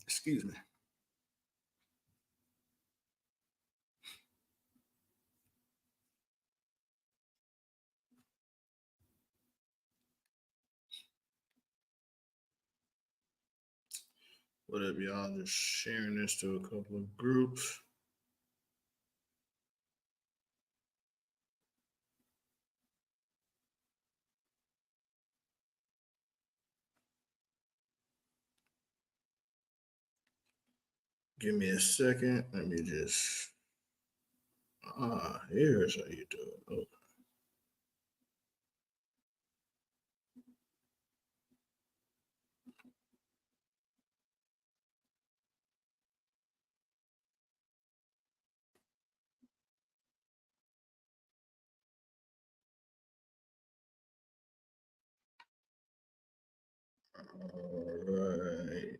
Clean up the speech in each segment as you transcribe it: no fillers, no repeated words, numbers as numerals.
Excuse me. What up, y'all? Just sharing this to a couple of groups. Give me a second. Let me just. Here's how you do it. Oh. All right.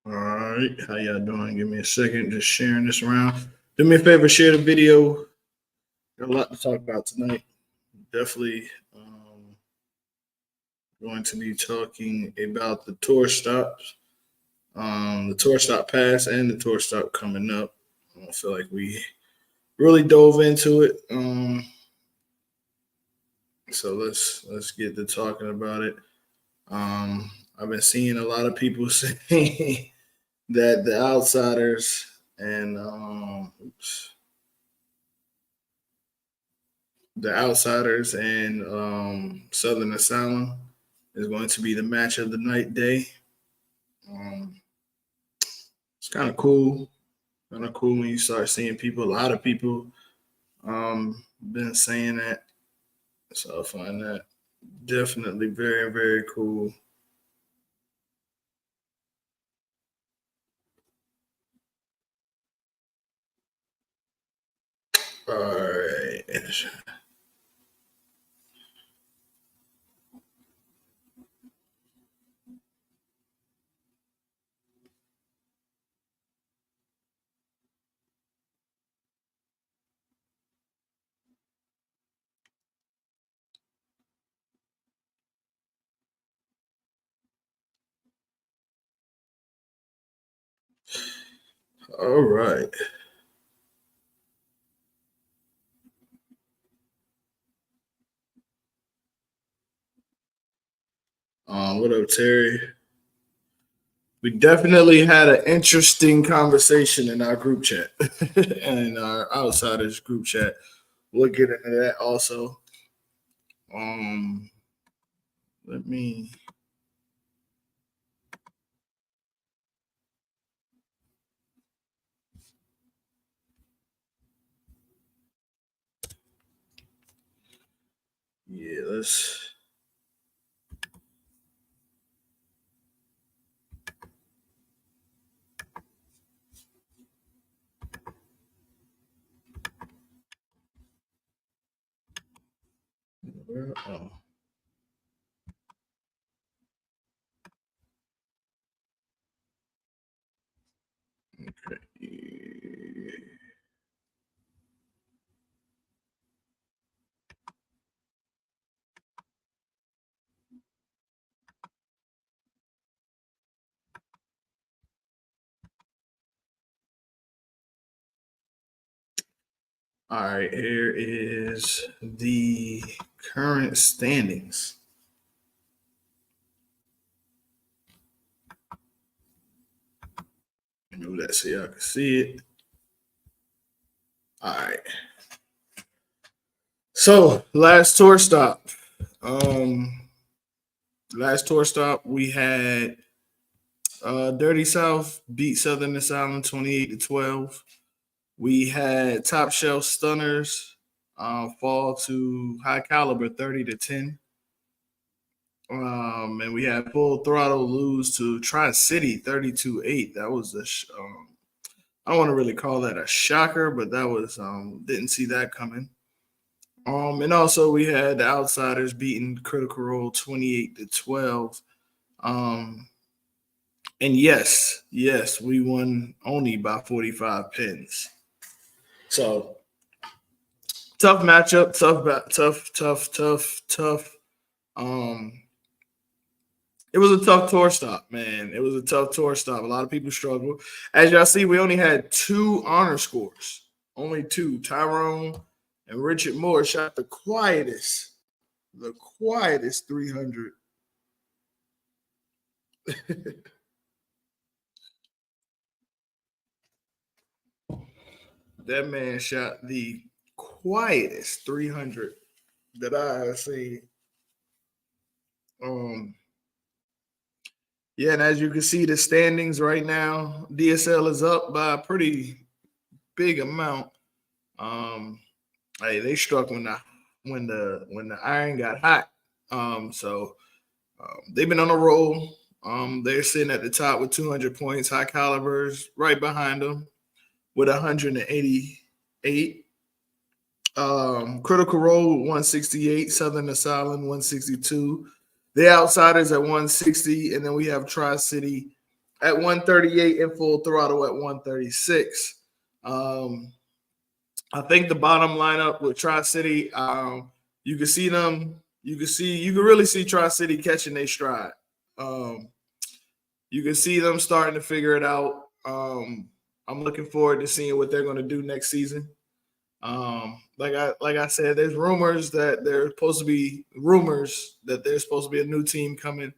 All right, how y'all doing? Give me a second, just sharing this around. Do me a favor, share the video. Got a lot to talk about tonight. Definitely going to be talking about the tour stops, the tour stop pass, and the tour stop coming up. I feel like we really dove into it. So let's get to talking about it. I've been seeing a lot of people saying that the outsiders and Southern Asylum is going to be the match of the night day. Um, it's kind of cool. Kind of cool when you start seeing people. A lot of people been saying that, so I find that definitely very very cool. All right. All right. What up, Terry? We definitely had an interesting conversation in our group chat and our outsiders group chat. We'll get into that also. Um, let me. Yeah, let's. Oh, okay. All right, here is the current standings. Move that so y'all can see it. All right. So last tour stop. Um, last tour stop we had Dirty South beat Southern Asylum 28-12. We had Top Shelf Stunners fall to High Caliber 30-10. And we had Full Throttle lose to Tri City 32-8. That was I don't want to really call that a shocker, but that was didn't see that coming. And also we had the Outsiders beating Critical Role 28-12. And yes, we won only by 45 pins. So tough matchup, tough. It was a tough tour stop, man. It was a tough tour stop. A lot of people struggled. As y'all see, we only had 2 honor scores. Only 2. Tyrone and Richard Moore shot the quietest 300. That man shot the quietest 300 that I have seen. Yeah, and as you can see, the standings right now, DSL is up by a pretty big amount. Hey, they struck when the iron got hot. They've been on a roll. They're sitting at the top with 200 points. High Calibers right behind them with 188. Critical Role 168. Southern Asylum 162. The Outsiders at 160, and then we have Tri City at 138 and Full Throttle at 136. I think the bottom lineup with Tri City, you can see them. You can really see Tri City catching their stride. You can see them starting to figure it out. I'm looking forward to seeing what they're going to do next season. Like I said, there's rumors that there's supposed to be a new team coming.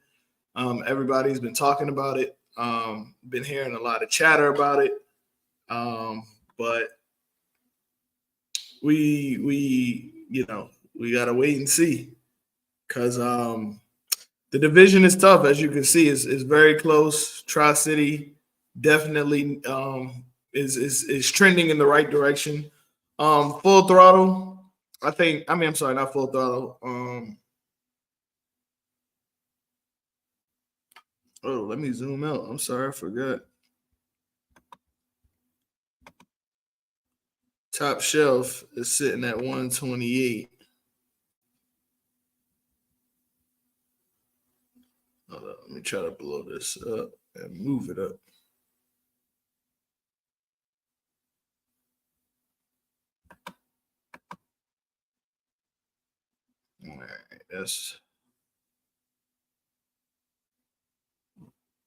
Everybody's been talking about it. Been hearing a lot of chatter about it. But we gotta wait and see, because the division is tough, as you can see. Is very close. Tri City definitely is trending in the right direction. Full Throttle, I'm sorry, not Full Throttle. Let me zoom out. I'm sorry, I forgot. Top Shelf is sitting at 128. Hold on, let me try to blow this up and move it up. All right, this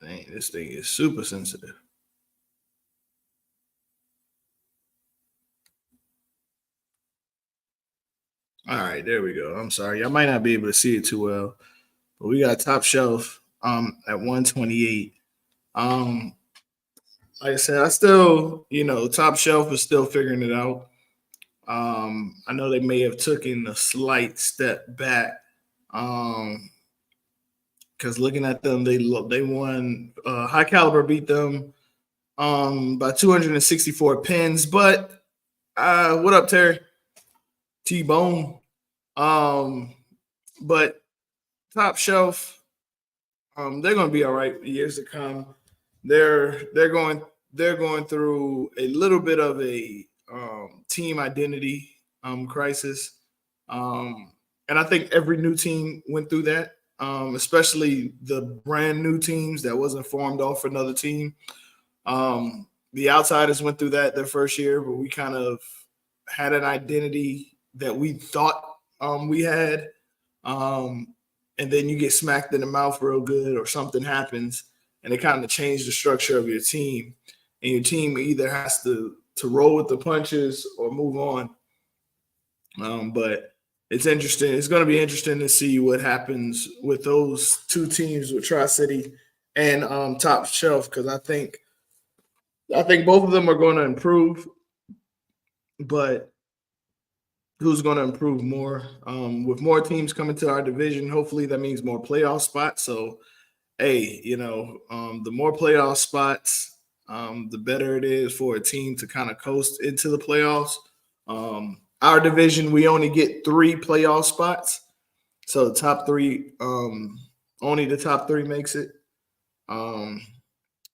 thing is super sensitive. All right, there we go. I'm sorry, I might not be able to see it too well, but we got Top Shelf at 128. Like I said, I still, Top Shelf is still figuring it out. I know they may have taken a slight step back. Because looking at them, they won. High Caliber beat them by 264 pins. But what up, Terry? T-Bone. But Top Shelf, they're going to be all right years to come. They're going through a little bit of a team identity crisis, and I think every new team went through that. Especially the brand new teams that wasn't formed off another team. The Outsiders went through that their first year, but we kind of had an identity that we thought we had. And then you get smacked in the mouth real good, or something happens, and it kind of changed the structure of your team. And your team either has to roll with the punches or move on. But it's interesting. It's going to be interesting to see what happens with those two teams, with Tri City and Top Shelf, because I think both of them are going to improve. But who's going to improve more? With more teams coming to our division, hopefully that means more playoff spots. So, hey, the more playoff spots, the better it is for a team to kind of coast into the playoffs. Our division, we only get 3 playoff spots. So the top 3, only the top 3 makes it. And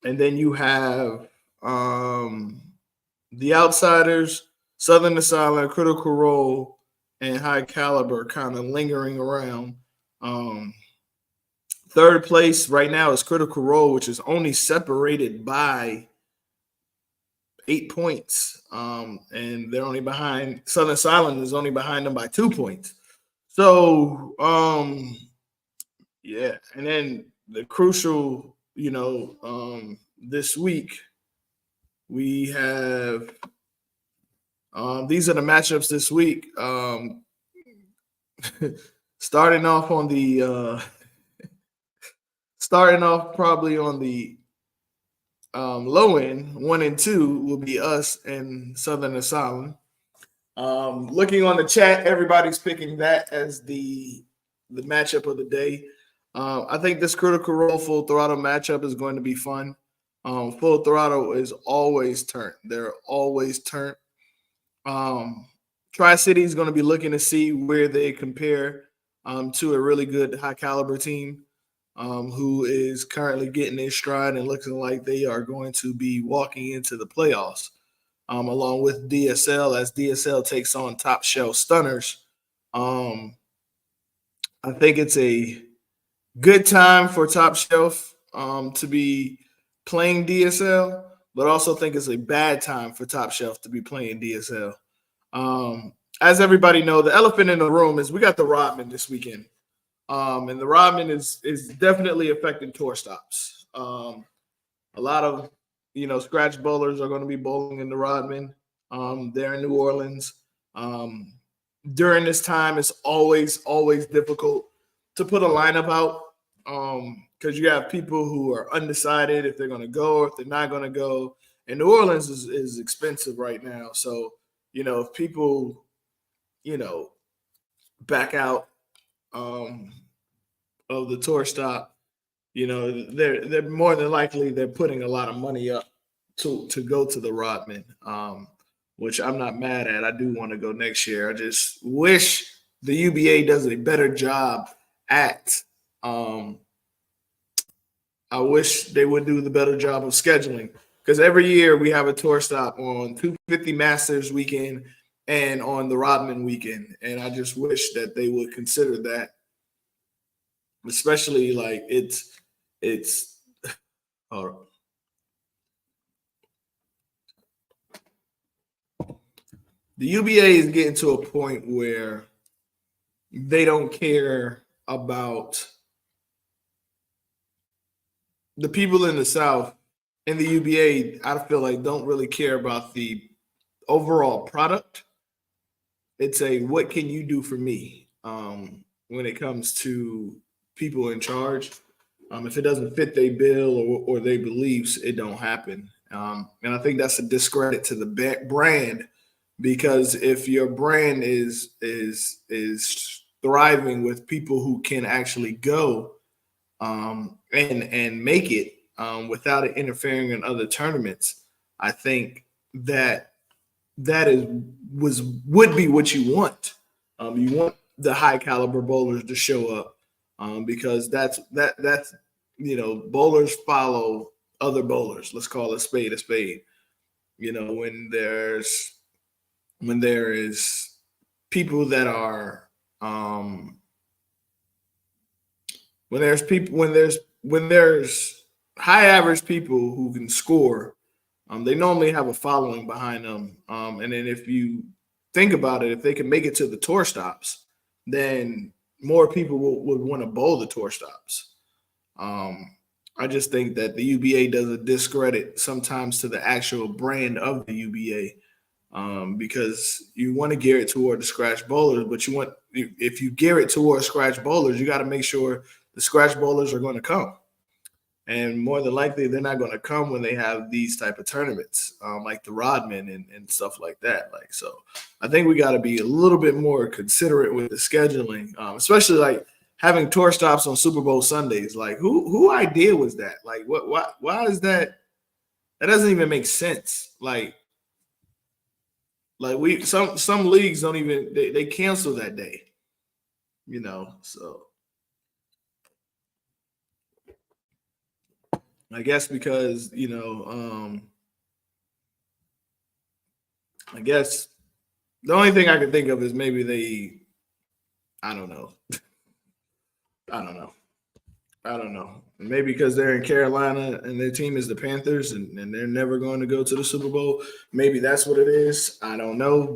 then you have the outsiders, Southern Asylum, Critical Role, and High Caliber kind of lingering around. Third place right now is Critical Role, which is only separated by 8 points. And they're only behind, Southern Asylum is only behind them by 2 points. So, yeah. And then the crucial, this week, we have these are the matchups this week. Starting off probably on the low end, 1 and 2 will be us and Southern Asylum. Looking on the chat, everybody's picking that as the matchup of the day. I think this Critical Role Full Throttle matchup is going to be fun. Full Throttle is always turnt. They're always turnt. Tri-City is going to be looking to see where they compare to a really good high caliber team who is currently getting their stride and looking like they are going to be walking into the playoffs, along with DSL as DSL takes on Top Shelf Stunners. I think it's a good time for Top Shelf to be playing DSL, but also think it's a bad time for Top Shelf to be playing DSL. As everybody know, the elephant in the room is we got the Rodman this weekend. And the Rodman is definitely affecting tour stops. A lot of, scratch bowlers are going to be bowling in the Rodman. They're in New Orleans. During this time, it's always difficult to put a lineup out because you have people who are undecided if they're going to go or if they're not going to go. And New Orleans is expensive right now. So, if people, back out of the tour stop, they're more than likely they're putting a lot of money up to go to the Rodman, which I'm not mad at. I do want to go next year. I just wish the UBA does a better job at I wish they would do the better job of scheduling, because every year we have a tour stop on 250 Masters weekend and on the Rodman weekend. And I just wish that they would consider that, especially like it's hold on. The UBA is getting to a point where they don't care about the people in the South. In the UBA, I feel like don't really care about the overall product. It's a what can you do for me when it comes to people in charge. If it doesn't fit their bill or their beliefs, it don't happen. And I think that's a discredit to the brand, because if your brand is thriving with people who can actually go and make it without it interfering in other tournaments, I think that would be what you want. You want the high caliber bowlers to show up because that's bowlers follow other bowlers. Let's call a spade a spade. When there is people that are when there's high average people who can score, they normally have a following behind them. And then if you think about it, if they can make it to the tour stops, then more people would want to bowl the tour stops. I just think that the UBA does a discredit sometimes to the actual brand of the UBA, because you want to gear it toward the scratch bowlers, but if you gear it toward scratch bowlers, you got to make sure the scratch bowlers are going to come. And more than likely, they're not going to come when they have these type of tournaments, like the Rodman and stuff like that. So I think we got to be a little bit more considerate with the scheduling, especially like having tour stops on Super Bowl Sundays. Like who idea was that? Like why is that? That doesn't even make sense. We some leagues don't even they cancel that day. So I guess because I guess the only thing I can think of is maybe I don't know. I don't know. I don't know. Maybe because they're in Carolina and their team is the Panthers and they're never going to go to the Super Bowl. Maybe that's what it is. I don't know.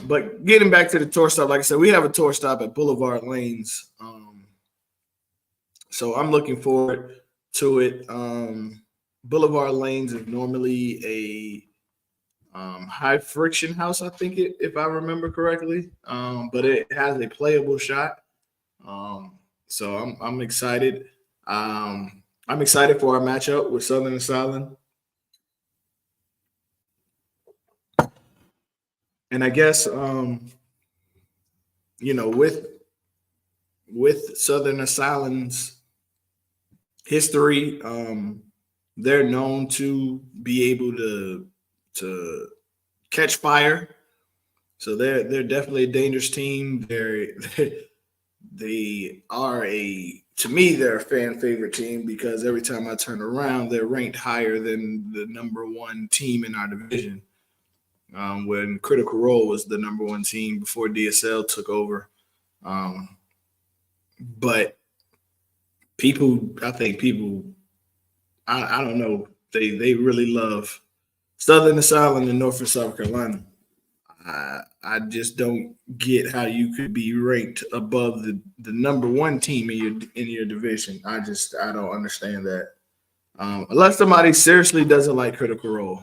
But getting back to the tour stop, like I said, we have a tour stop at Boulevard Lanes. So I'm looking forward to it. Boulevard Lanes is normally a high friction house, I think if I remember correctly. But it has a playable shot. So I'm excited. I'm excited for our matchup with Southern and Silent. And I guess with Southern Asylum's history, they're known to be able to catch fire. So they're definitely a dangerous team. They are to me they're a fan favorite team because every time I turn around, they're ranked higher than the number one team in our division. When Critical Role was the number one team before DSL took over. But I think people, I don't know, they really love Southern Asylum and North and South Carolina. I just don't get how you could be ranked above the number one team in your division. I don't understand that. Unless somebody seriously doesn't like Critical Role.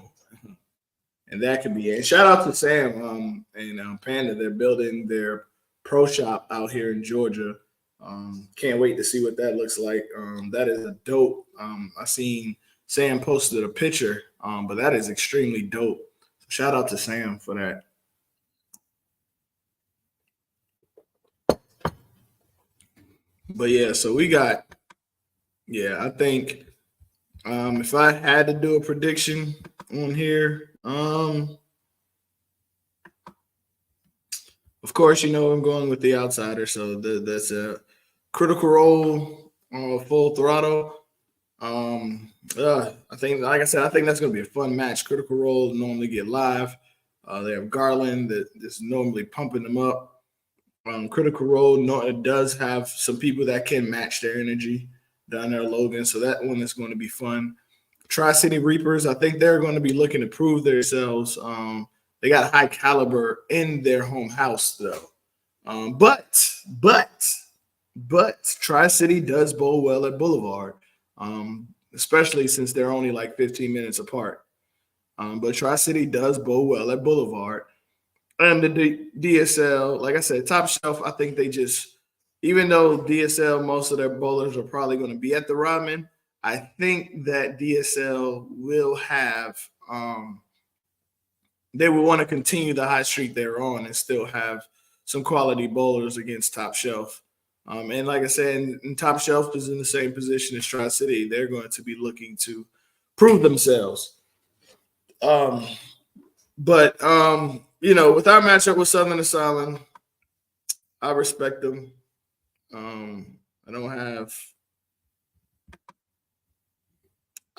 And that could be it. And shout out to Sam and Panda. They're building their pro shop out here in Georgia. Can't wait to see what that looks like. That is a dope. I seen Sam posted a picture, but that is extremely dope. Shout out to Sam for that. But yeah, so we got. Yeah, I think if I had to do a prediction on here, of course, I'm going with the outsider, so that's a Critical Role full throttle. I think, like I said, I think that's going to be a fun match. Critical Role normally get live. They have Garland that is normally pumping them up. Critical Role does have some people that can match their energy down there, Logan. So that one is going to be fun. Tri-City Reapers, I think they're going to be looking to prove themselves. They got high caliber in their home house, though. But Tri-City does bowl well at Boulevard, especially since they're only like 15 minutes apart. But Tri-City does bowl well at Boulevard. And the DSL, like I said, Top Shelf, I think they just, even though DSL, most of their bowlers are probably going to be at the Rodman, I think that DSL will have, they will want to continue the high streak they're on and still have some quality bowlers against Top Shelf. And like I said, and Top Shelf is in the same position as Tri-City. They're going to be looking to prove themselves. But with our matchup with Southern Asylum, I respect them. I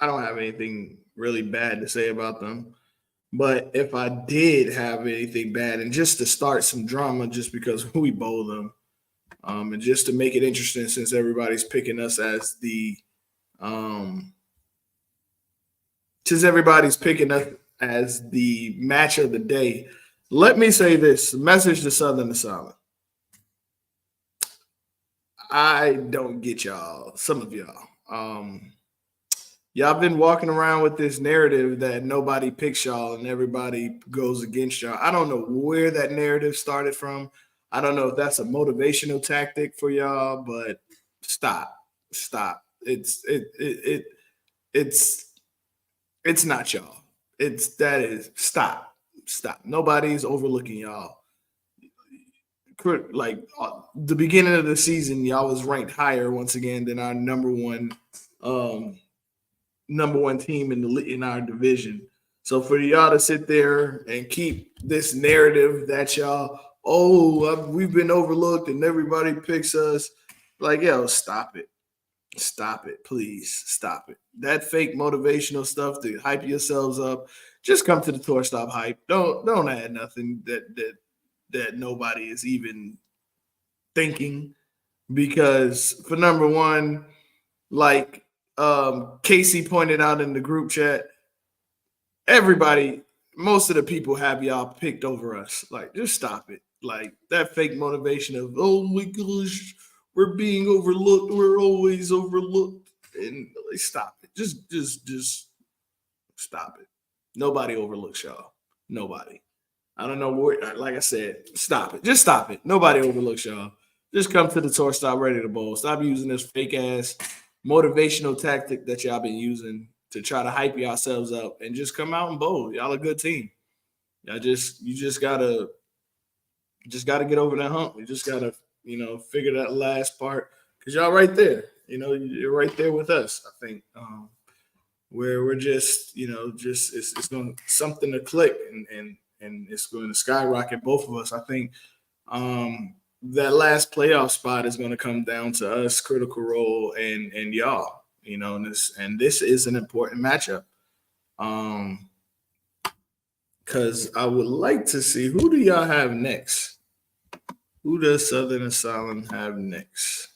don't have anything really bad to say about them. But if I did have anything bad, and just to start some drama, just because we bowl them, and just to make it interesting, since everybody's picking us as the match of the day, let me say this message to Southern Asylum. I don't get y'all, some of y'all. Y'all been walking around with this narrative that nobody picks y'all and everybody goes against y'all. I don't know where that narrative started from. I don't know if that's a motivational tactic for y'all, but stop. It's not y'all. Stop. Nobody's overlooking y'all. Like the beginning of the season, y'all was ranked higher once again than our number one number one team in our division. So for y'all to sit there and keep this narrative that y'all, we've been overlooked and everybody picks us, like, yo, stop it. Stop it, please. Stop it. That fake motivational stuff to hype yourselves up. Just come to the tour stop hype. Don't add nothing that nobody is even thinking. Because for number one, like Casey pointed out in the group chat, everybody, most of the people have y'all picked over us. Like, just stop it. Like that fake motivation of, oh my gosh, we're being overlooked. We're always overlooked. And like, stop it. Just stop it. Nobody overlooks y'all. Nobody. I don't know what, like I said, stop it. Just stop it. Nobody overlooks y'all. Just come to the tour stop ready to bowl. Stop using this fake ass motivational tactic that y'all been using to try to hype yourselves up and just come out and bowl. Y'all a good team. You just gotta get over that hump. You just gotta, figure that last part because y'all right there. You're right there with us. I think where we're just, it's going something to click and it's going to skyrocket both of us. I think that last playoff spot is going to come down to us, Critical Role, and y'all. And this is an important matchup. Because I would like to see, who do y'all have next? Who does Southern Asylum have next?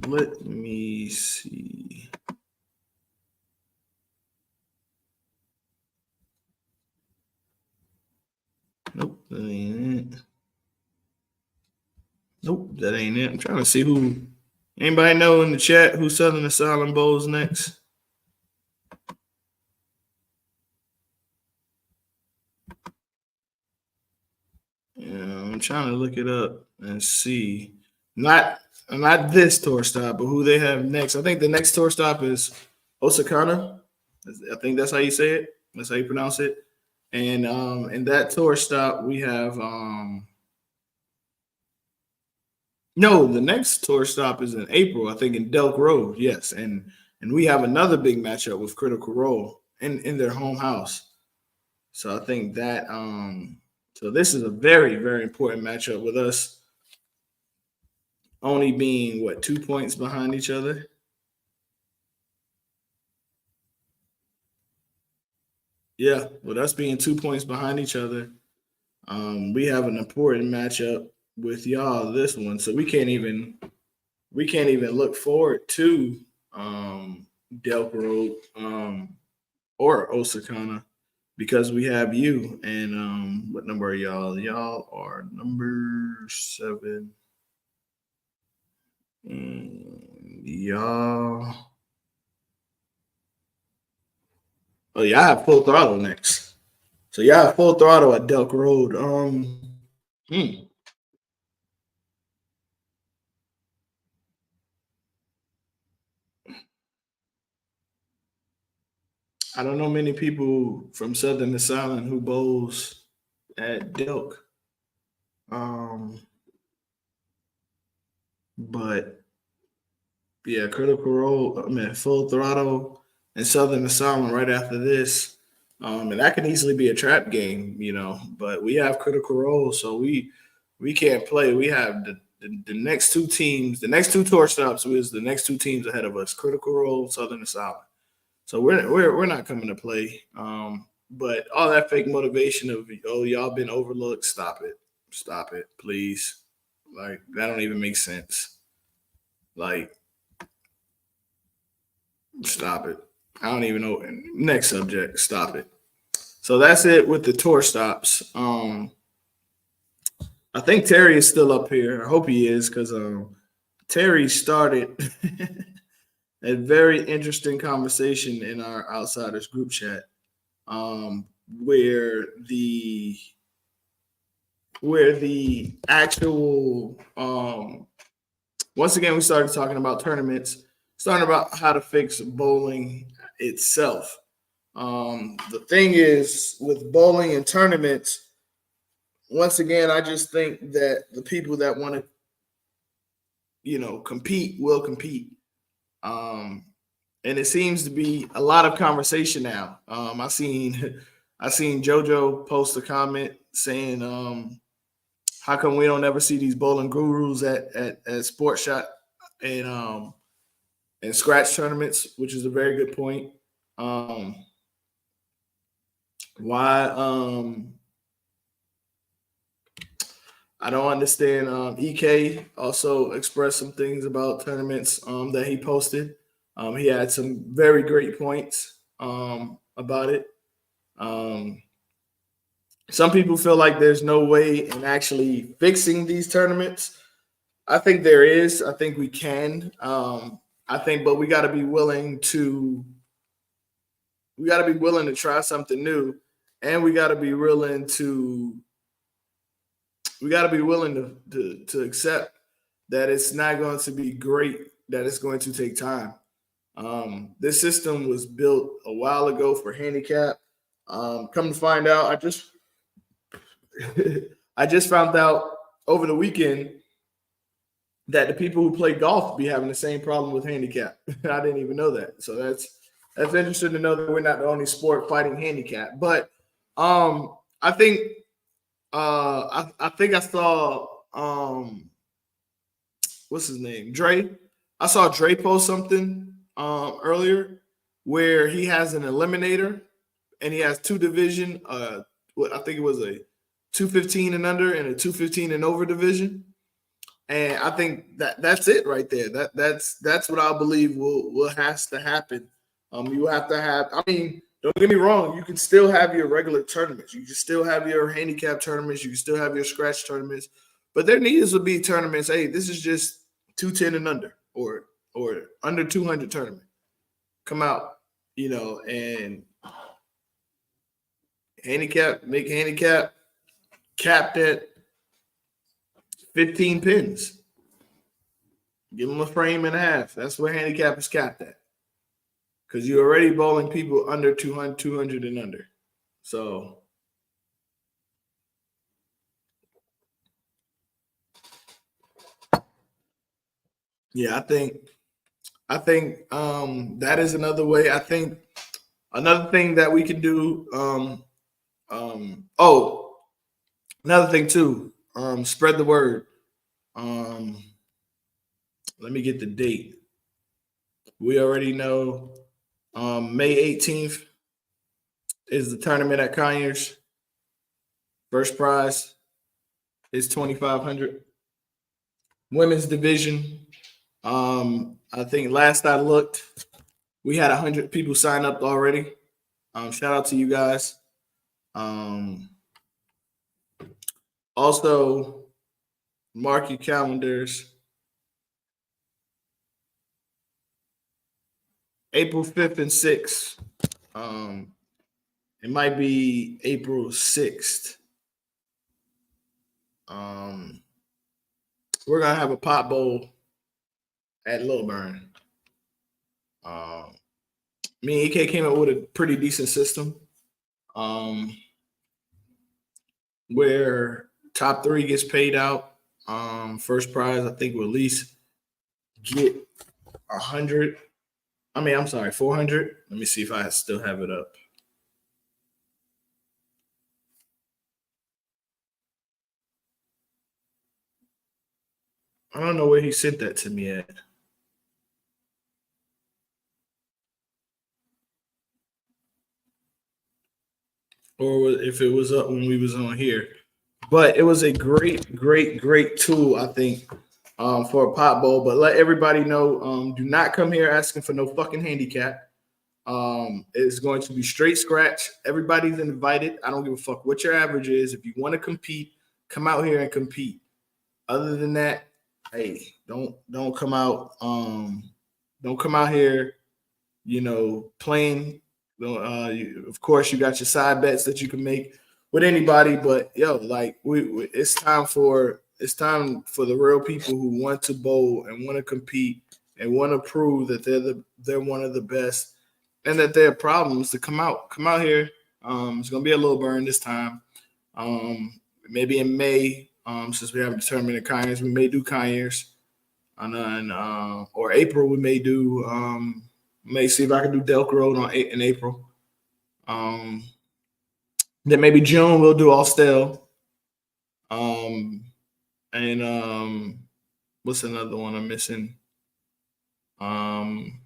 Let me see. Nope, that ain't it. Nope, that ain't it. I'm trying to see who. Anybody know in the chat who Southern Asylum bowls next? Yeah, I'm trying to look it up and see. Not this tour stop, but who they have next. I think the next tour stop is Osakana. I think that's how you say it. That's how you pronounce it. And in that tour stop, we have no, the next tour stop is in April, I think in Delk Road, yes. And we have another big matchup with Critical Role in their home house. So I think that so this is a very, very important matchup with us only being 2 points behind each other. Yeah, with us being 2 points behind each other, we have an important matchup with y'all this one. So we can't even look forward to Delk Road or Osakana because we have you. And what number are y'all? Y'all are number 7. And y'all. Oh, y'all have Full Throttle next. So y'all have Full Throttle at Delk Road. I don't know many people from Southern Asylum who bowls at Delk. But yeah, Critical Role, Full Throttle and Southern Asylum right after this. And that can easily be a trap game, but we have Critical Role, so we can't play. We have the next two teams, the next two tour stops is the next two teams ahead of us, Critical Role, Southern Asylum. So we're not coming to play. But all that fake motivation of, y'all been overlooked, stop it, please. Like, that don't even make sense. Like, stop it. I don't even know. Next subject, stop it. So that's it with the tour stops. I think Terry is still up here. I hope he is, because Terry started a very interesting conversation in our Outsiders group chat, where the actual once again we started talking about tournaments, starting about how to fix bowling itself. The thing is with bowling and tournaments, once again, I just think that the people that want to, compete will compete. Um, and it seems to be a lot of conversation now. I seen I seen JoJo post a comment saying, "How come we don't ever see these bowling gurus at sports shot and scratch tournaments?" Which is a very good point. Um, why I don't understand. EK also expressed some things about tournaments that he posted. He had some very great points about it. Um, some people feel like there's no way in actually fixing these tournaments. I think there is. I think we can. I think, but we got to be willing to try something new, and we got to be willing to accept that it's not going to be great, that it's going to take time. This system was built a while ago for handicap. Come to find out, I just found out over the weekend that the people who play golf be having the same problem with handicap. I didn't even know that. So that's interesting to know that we're not the only sport fighting handicap. But I think I think I saw what's his name? Dre. I saw Dre post something earlier where he has an eliminator and he has two division. What I think it was a 215 and under and a 215 and over division. And I think that's it right there. That's what I believe will has to happen. You have to have. I mean, don't get me wrong. You can still have your regular tournaments. You can still have your handicap tournaments. You can still have your scratch tournaments. But there needs to be tournaments. Hey, this is just 210 and under, or under 200 tournament. Come out, and make handicap capped at 15 pins. Give them a frame and a half. That's where handicap is capped at. Because you're already bowling people under 200 and under. So, yeah, I think that is another way. I think another thing that we can do. Oh, another thing too. Spread the word. Um, Let me get the date. We already know May 18th is the tournament at Conyers. First prize is 2,500. Women's division. I think last I looked, we had 100 people sign up already. Shout out to you guys. Also, mark your calendars. April 5th and 6th. It might be April 6th. We're gonna have a pot bowl at Lilburn. Me and EK came up with a pretty decent system, where top three gets paid out. First prize, I think, will at least get 100. I mean, I'm sorry, 400. Let me see if I still have it up. I don't know where he sent that to me at. Or if it was up when we was on here. But it was a great tool, I think, for a pot bowl. But let everybody know, do not come here asking for no fucking handicap. It's going to be straight scratch. Everybody's invited. I don't give a fuck what your average is. If you want to compete, come out here and compete. Other than that, hey, don't come out. Don't come out here, playing. Of course, you got your side bets that you can make with anybody, but like it's time for the real people who want to bowl and want to compete and want to prove that they're one of the best and that there are problems to come out here. It's gonna be a little burn this time. maybe in May, since we have a tournament in Conyers, we may do Conyers. And then or April, we may do may see if I can do Delk Road in April. Um, then maybe June we'll do Austell. Um, and what's another one I'm missing? Um,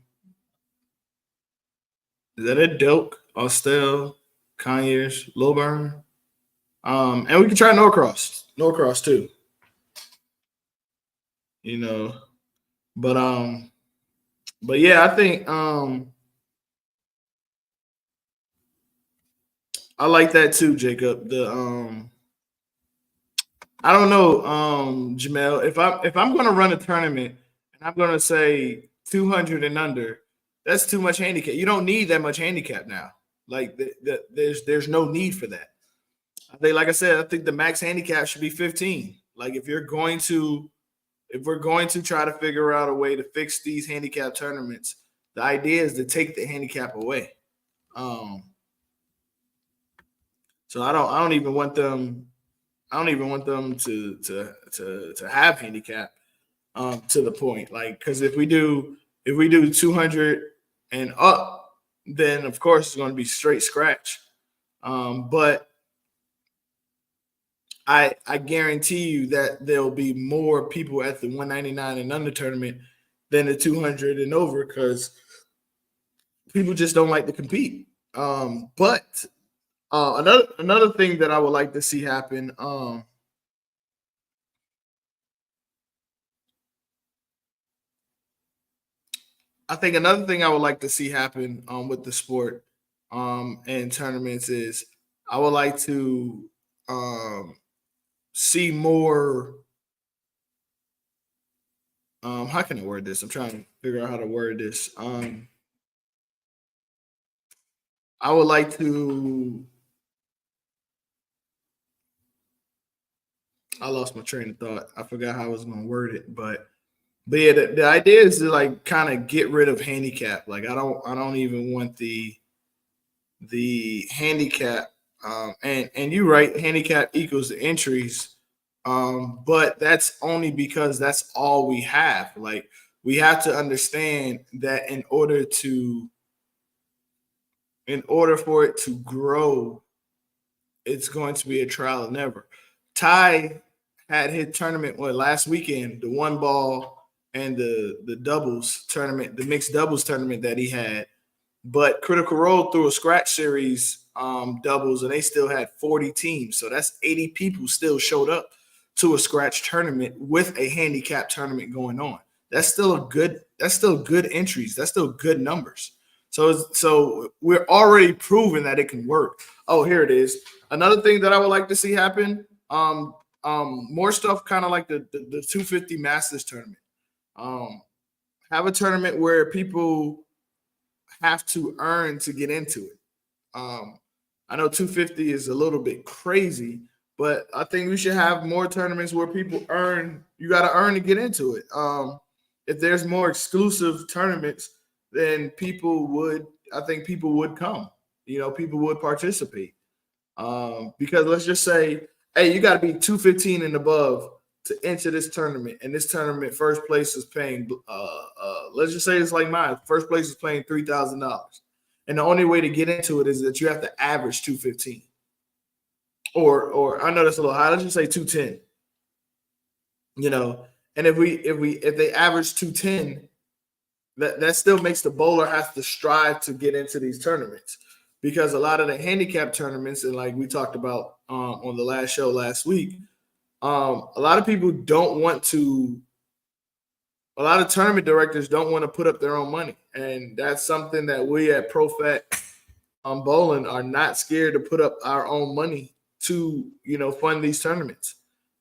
is that it? Delk, Austell, Conyers, Lilburn. And we can try Norcross. Norcross too. You know. But yeah, I think I like that too, Jacob. The I don't know, Jamel. If I'm gonna run a tournament and I'm gonna say 200 and under, that's too much handicap. You don't need that much handicap now. Like there's no need for that. I think, like I said, I think the max handicap should be 15. Like if we're going to try to figure out a way to fix these handicap tournaments, the idea is to take the handicap away. Um, so I don't even want them. I don't even want them to have handicap to the point. Like, because if we do 200 and up, then of course it's going to be straight scratch. But I guarantee you that there'll be more people at the 199 and under tournament than the 200 and over because people just don't like to compete. But another thing that I would like to see happen. I think another thing I would like to see happen with the sport and tournaments is I would like to see more. How can I word this? I'm trying to figure out how to word this. I would like to. I lost my train of thought. I forgot how I was going to word it, but yeah, the idea is to like kind of get rid of handicap. Like I don't even want the handicap. And you're right, handicap equals the entries. But that's only because that's all we have. Like we have to understand that in order for it to grow, it's going to be a trial and error. Ty had his tournament last weekend, the one ball and the doubles tournament, the mixed doubles tournament that he had. But Critical Role threw a scratch series doubles, and they still had 40 teams. So that's 80 people still showed up to a scratch tournament with a handicap tournament going on. That's still a good. That's still good entries. That's still good numbers. So we're already proving that it can work. Oh, here it is. Another thing that I would like to see happen. More stuff kind of like the 250 Masters tournament. Um, have a tournament where people have to earn to get into it. Um, I know 250 is a little bit crazy, but I think we should have more tournaments where people earn. You got to earn to get into it. If there's more exclusive tournaments, then people would. I think people would come. People would participate. Because let's just say, hey, you got to be 215 and above to enter this tournament, and this tournament first place is paying. Let's just say it's like mine. First place is paying $3,000, and the only way to get into it is that you have to average 215, or I know that's a little high. Let's just say 210. And if they average 210, that still makes the bowler have to strive to get into these tournaments, because a lot of the handicap tournaments, and like we talked about on the last show last week, a lot of people don't want to. A lot of tournament directors don't want to put up their own money, and that's something that we at ProFat Bowling are not scared to put up our own money to fund these tournaments.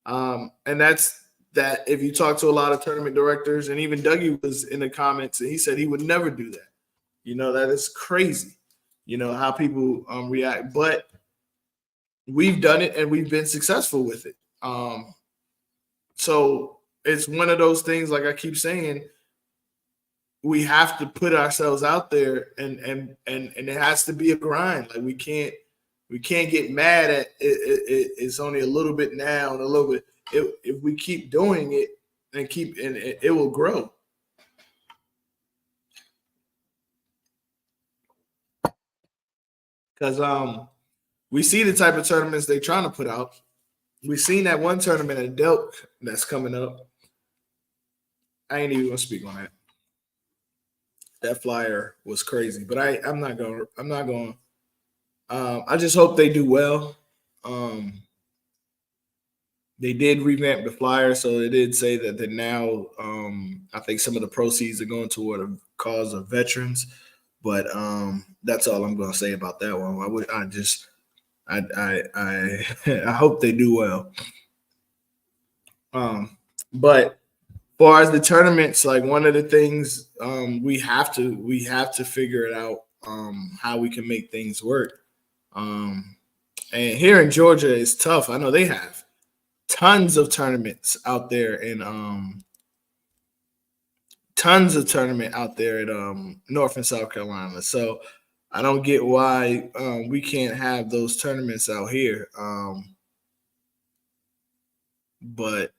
And that's that. If you talk to a lot of tournament directors, and even Dougie was in the comments, and he said he would never do that. That is crazy. How people react, but we've done it and we've been successful with it. So it's one of those things, like I keep saying, we have to put ourselves out there, and it has to be a grind. Like we can't We can't get mad at it's only a little bit now and a little bit. If we keep doing it and it will grow. Because we see the type of tournaments they're trying to put out. We've seen that one tournament at Delk that's coming up. I ain't even gonna speak on that. That flyer was crazy, but I'm not going. I just hope they do well. They did revamp the flyer, so they did say that they're now. I think some of the proceeds are going toward a cause of veterans, but that's all I'm going to say about that one. I hope they do well. But far as the tournaments, like one of the things we have to figure it out how we can make things work. And here in Georgia, it's tough. I know they have tons of tournaments out there in tons of tournament out there at North and South Carolina. So I don't get why we can't have those tournaments out here. But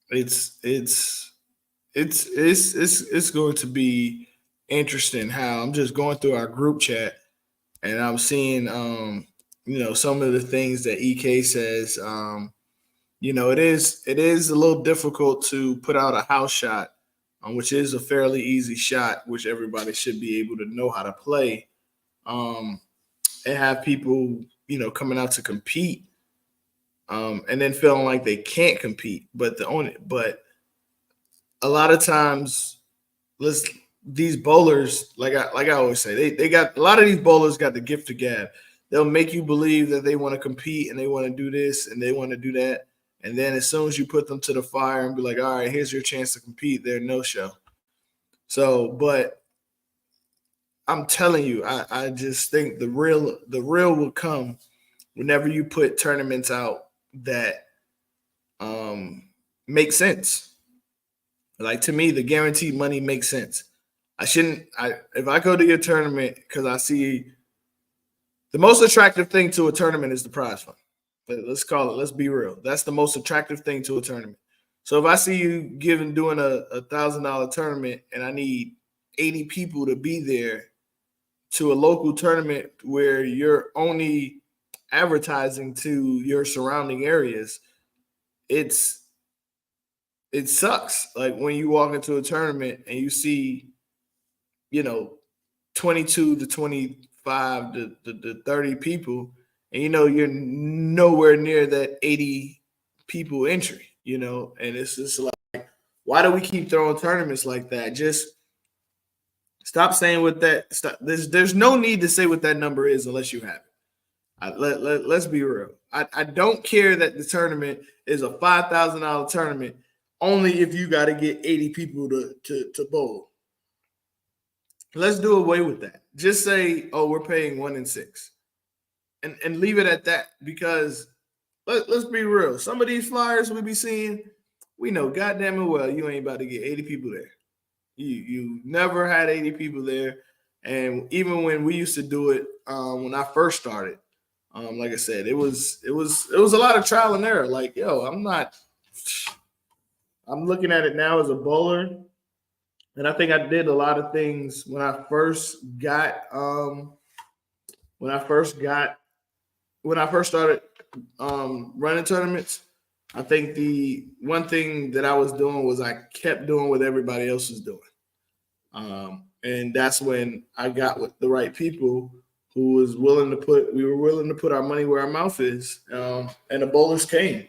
it's going to be interesting how I'm just going through our group chat and I'm seeing some of the things that EK says. It is a little difficult to put out a house shot, which is a fairly easy shot, which everybody should be able to know how to play. And have people, coming out to compete, and then feeling like they can't compete. But a lot of times, these bowlers, like I always say, they got a lot of these bowlers got the gift of gab. They'll make you believe that they want to compete and they want to do this and they want to do that. And then as soon as you put them to the fire and be like, all right, here's your chance to compete, they're no show. So, but I'm telling you, I just think the real will come whenever you put tournaments out that make sense. Like, to me, the guaranteed money makes sense. If I go to your tournament because I see the most attractive thing to a tournament is the prize fund. Let's be real. That's the most attractive thing to a tournament. So if I see you doing a $1,000 tournament and I need 80 people to be there to a local tournament where you're only advertising to your surrounding areas, it sucks. Like when you walk into a tournament and you see, 22 to 25 to 30 people, and you're nowhere near that 80 people entry, and it's just like, why do we keep throwing tournaments like that? Just stop saying what that. Stop. There's no need to say what that number is unless you have it. Let's be real. I don't care that the tournament is a $5,000 tournament only if you got to get 80 people to bowl. Let's do away with that. Just say, oh, we're paying 1 in 6. And leave it at that, because let's be real. Some of these flyers we be seeing, we know goddamn well you ain't about to get 80 people there. You never had 80 people there. And even when we used to do it, when I first started, like I said, it was a lot of trial and error. Like, yo, I'm looking at it now as a bowler, and I think I did a lot of things when I first started running tournaments. I think the one thing that I was doing was I kept doing what everybody else was doing. And that's when I got with the right people who we were willing to put our money where our mouth is. And the bowlers came.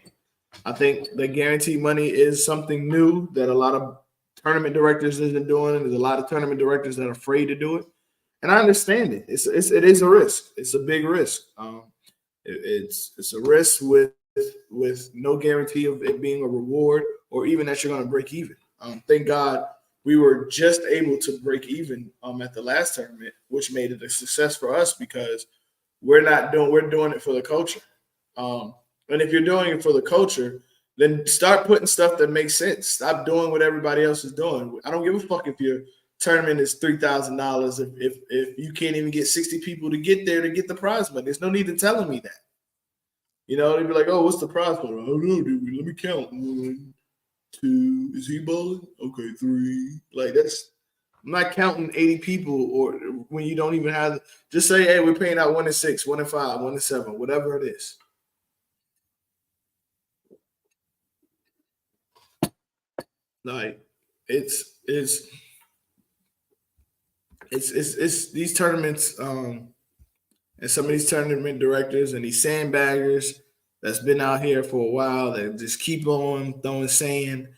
I think the guaranteed money is something new that a lot of tournament directors isn't doing. And there's a lot of tournament directors that are afraid to do it. And I understand it. It is a risk. It's a big risk. It's a risk with no guarantee of it being a reward or even that you're going to break even. Thank God we were just able to break even at the last tournament, which made it a success for us because we're doing it for the culture. And if you're doing it for the culture, then start putting stuff that makes sense. Stop doing what everybody else is doing. I don't give a fuck if you're tournament is $3,000 if you can't even get 60 people to get there to get the prize money. There's no need in telling me that. They'd be like, "Oh, what's the prize money?" I don't know, dude. Let me count. 1, 2. Is he bowling? Okay, 3. Like I'm not counting 80 people, or when you don't even have. Just say, "Hey, we're paying out 1 and 6, 1 and 5, 1 and 7, whatever it is." Like it's these tournaments, and some of these tournament directors and these sandbaggers that's been out here for a while that just keep on throwing sand.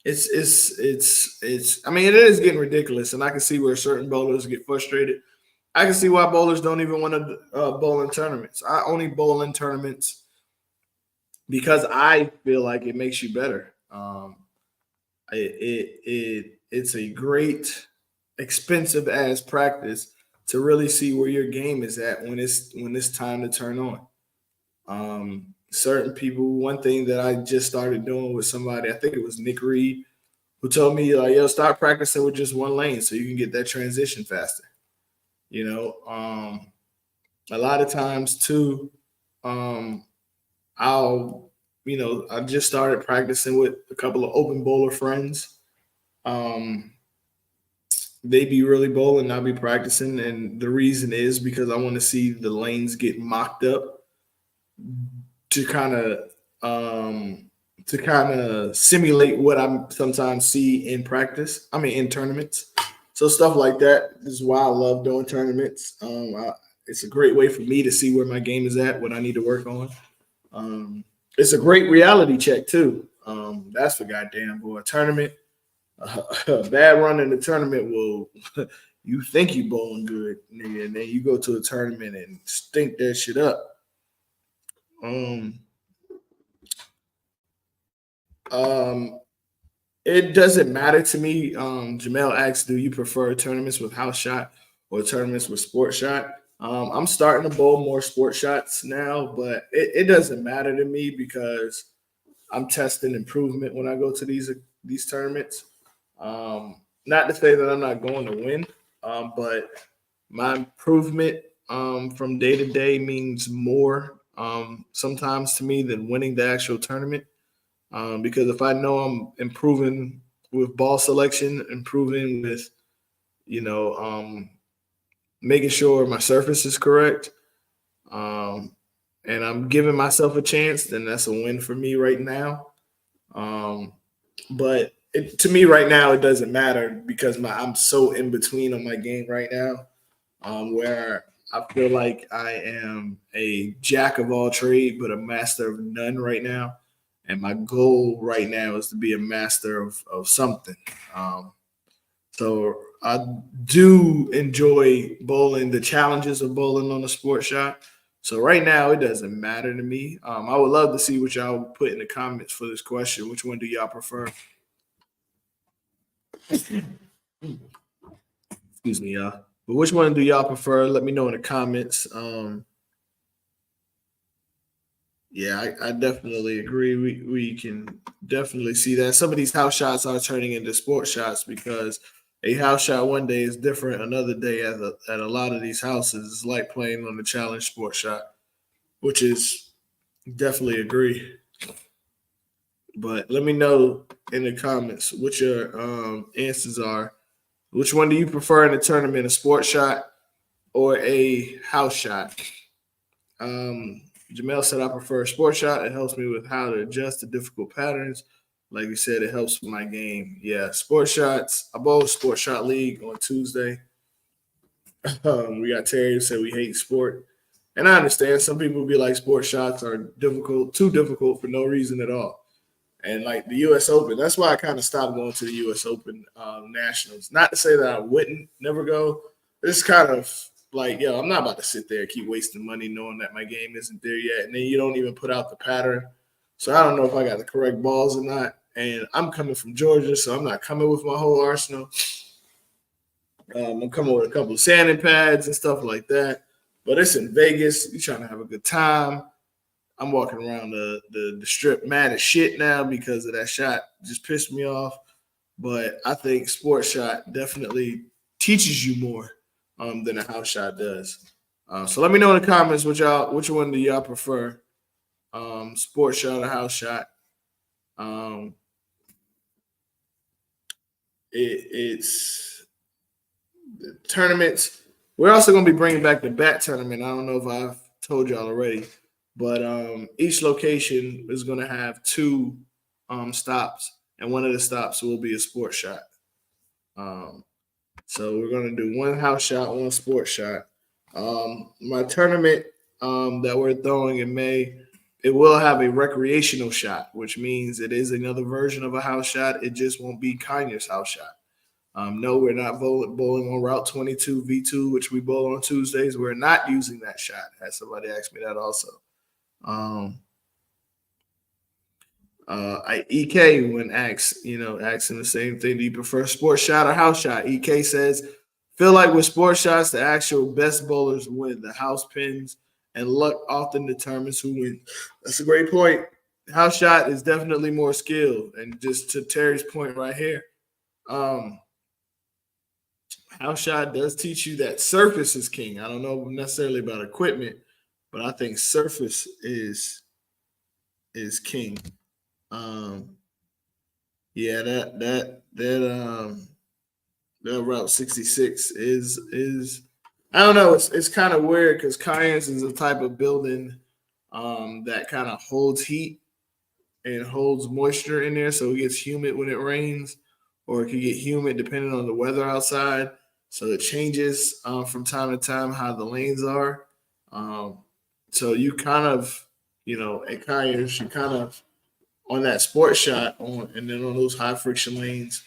It's. I mean, it is getting ridiculous, and I can see where certain bowlers get frustrated. I can see why bowlers don't even want to bowl in tournaments. I only bowl in tournaments because I feel like it makes you better. It's a great expensive ass practice to really see where your game is at when it's time to turn on. Certain people, one thing that I just started doing with somebody, I think it was Nick Reed, who told me like, "Yo, start practicing with just one lane so you can get that transition faster." A lot of times too, um, I just started practicing with a couple of open bowler friends. Um, they be really bowling, I'll be practicing, and the reason is because I want to see the lanes get mocked up to kind of simulate what I sometimes see in practice. I mean, in tournaments. So stuff like that is why I love doing tournaments. It's a great way for me to see where my game is at, what I need to work on. It's a great reality check too. That's for goddamn boy. A tournament, a bad run in the tournament will. You think you bowling good, nigga, and then you go to a tournament and stink that shit up. Um, um, it doesn't matter to me. Jamel asks, "Do you prefer tournaments with house shot or tournaments with sport shot?" I'm starting to bowl more sport shots now, but it doesn't matter to me because I'm testing improvement when I go to these tournaments. Not to say that I'm not going to win, but my improvement from day to day means more sometimes to me than winning the actual tournament. Because if I know I'm improving with ball selection, improving with you know making sure my surface is correct, um, and I'm giving myself a chance, then that's a win for me right now. Um, but to me right now, it doesn't matter because I'm so in between on my game right now, where I feel like I am a jack of all trade, but a master of none right now. And my goal right now is to be a master of something. So I do enjoy bowling, the challenges of bowling on a sports shot. So right now, it doesn't matter to me. I would love to see what y'all put in the comments for this question. Which one do y'all prefer? Excuse me, y'all. But which one do y'all prefer? Let me know in the comments. Yeah, I definitely agree. We can definitely see that some of these house shots are turning into sports shots because a house shot one day is different another day at a lot of these houses. It's like playing on the challenge sports shot, which is definitely agree. But let me know in the comments what your answers are. Which one do you prefer in a tournament, a sports shot or a house shot? Um, Jamel said I prefer a sports shot. It helps me with how to adjust to difficult patterns. Like you said, it helps with my game. Yeah, sports shots. I bowled sports shot league on Tuesday. We got Terry who said we hate sport. And I understand some people be like sports shots are difficult, too difficult for no reason at all. And like the U.S. Open, that's why I kind of stopped going to the U.S. Open nationals. Not to say that I wouldn't never go. It's kind of like, yo, I'm not about to sit there and keep wasting money knowing that my game isn't there yet. And then you don't even put out the pattern. So I don't know if I got the correct balls or not. And I'm coming from Georgia, so I'm not coming with my whole arsenal. I'm coming with a couple of sanding pads and stuff like that. But it's in Vegas. You're trying to have a good time. I'm walking around the strip mad as shit now because of that shot. Just pissed me off. But I think sports shot definitely teaches you more than a house shot does. So let me know in the comments which one do y'all prefer, sports shot or house shot. It's tournaments. We're also going to be bringing back the bat tournament. I don't know if I've told y'all already, but each location is going to have 2 stops, and one of the stops will be a sports shot. So we're going to do 1 house shot, 1 sports shot. My tournament that we're throwing in May, it will have a recreational shot, which means it is another version of a house shot. It just won't be Kanye's house shot. No, we're not bowling on Route 22 V2, which we bowl on Tuesdays. We're not using that shot. Had somebody asked me that also. EK, when asking the same thing, do you prefer sports shot or house shot? EK says, feel like with sports shots, the actual best bowlers win. The house pins and luck often determines who wins. That's a great point. House shot is definitely more skill. And just to Terry's point right here, house shot does teach you that surface is king. I don't know necessarily about equipment, but I think surface is king. Yeah, that Route 66 is I don't know. It's kind of weird because Cayens is a type of building that kind of holds heat and holds moisture in there, so it gets humid when it rains, or it can get humid depending on the weather outside. So it changes from time to time how the lanes are. So you kind of, at Cayens, you kind of on that sports shot and then on those high friction lanes,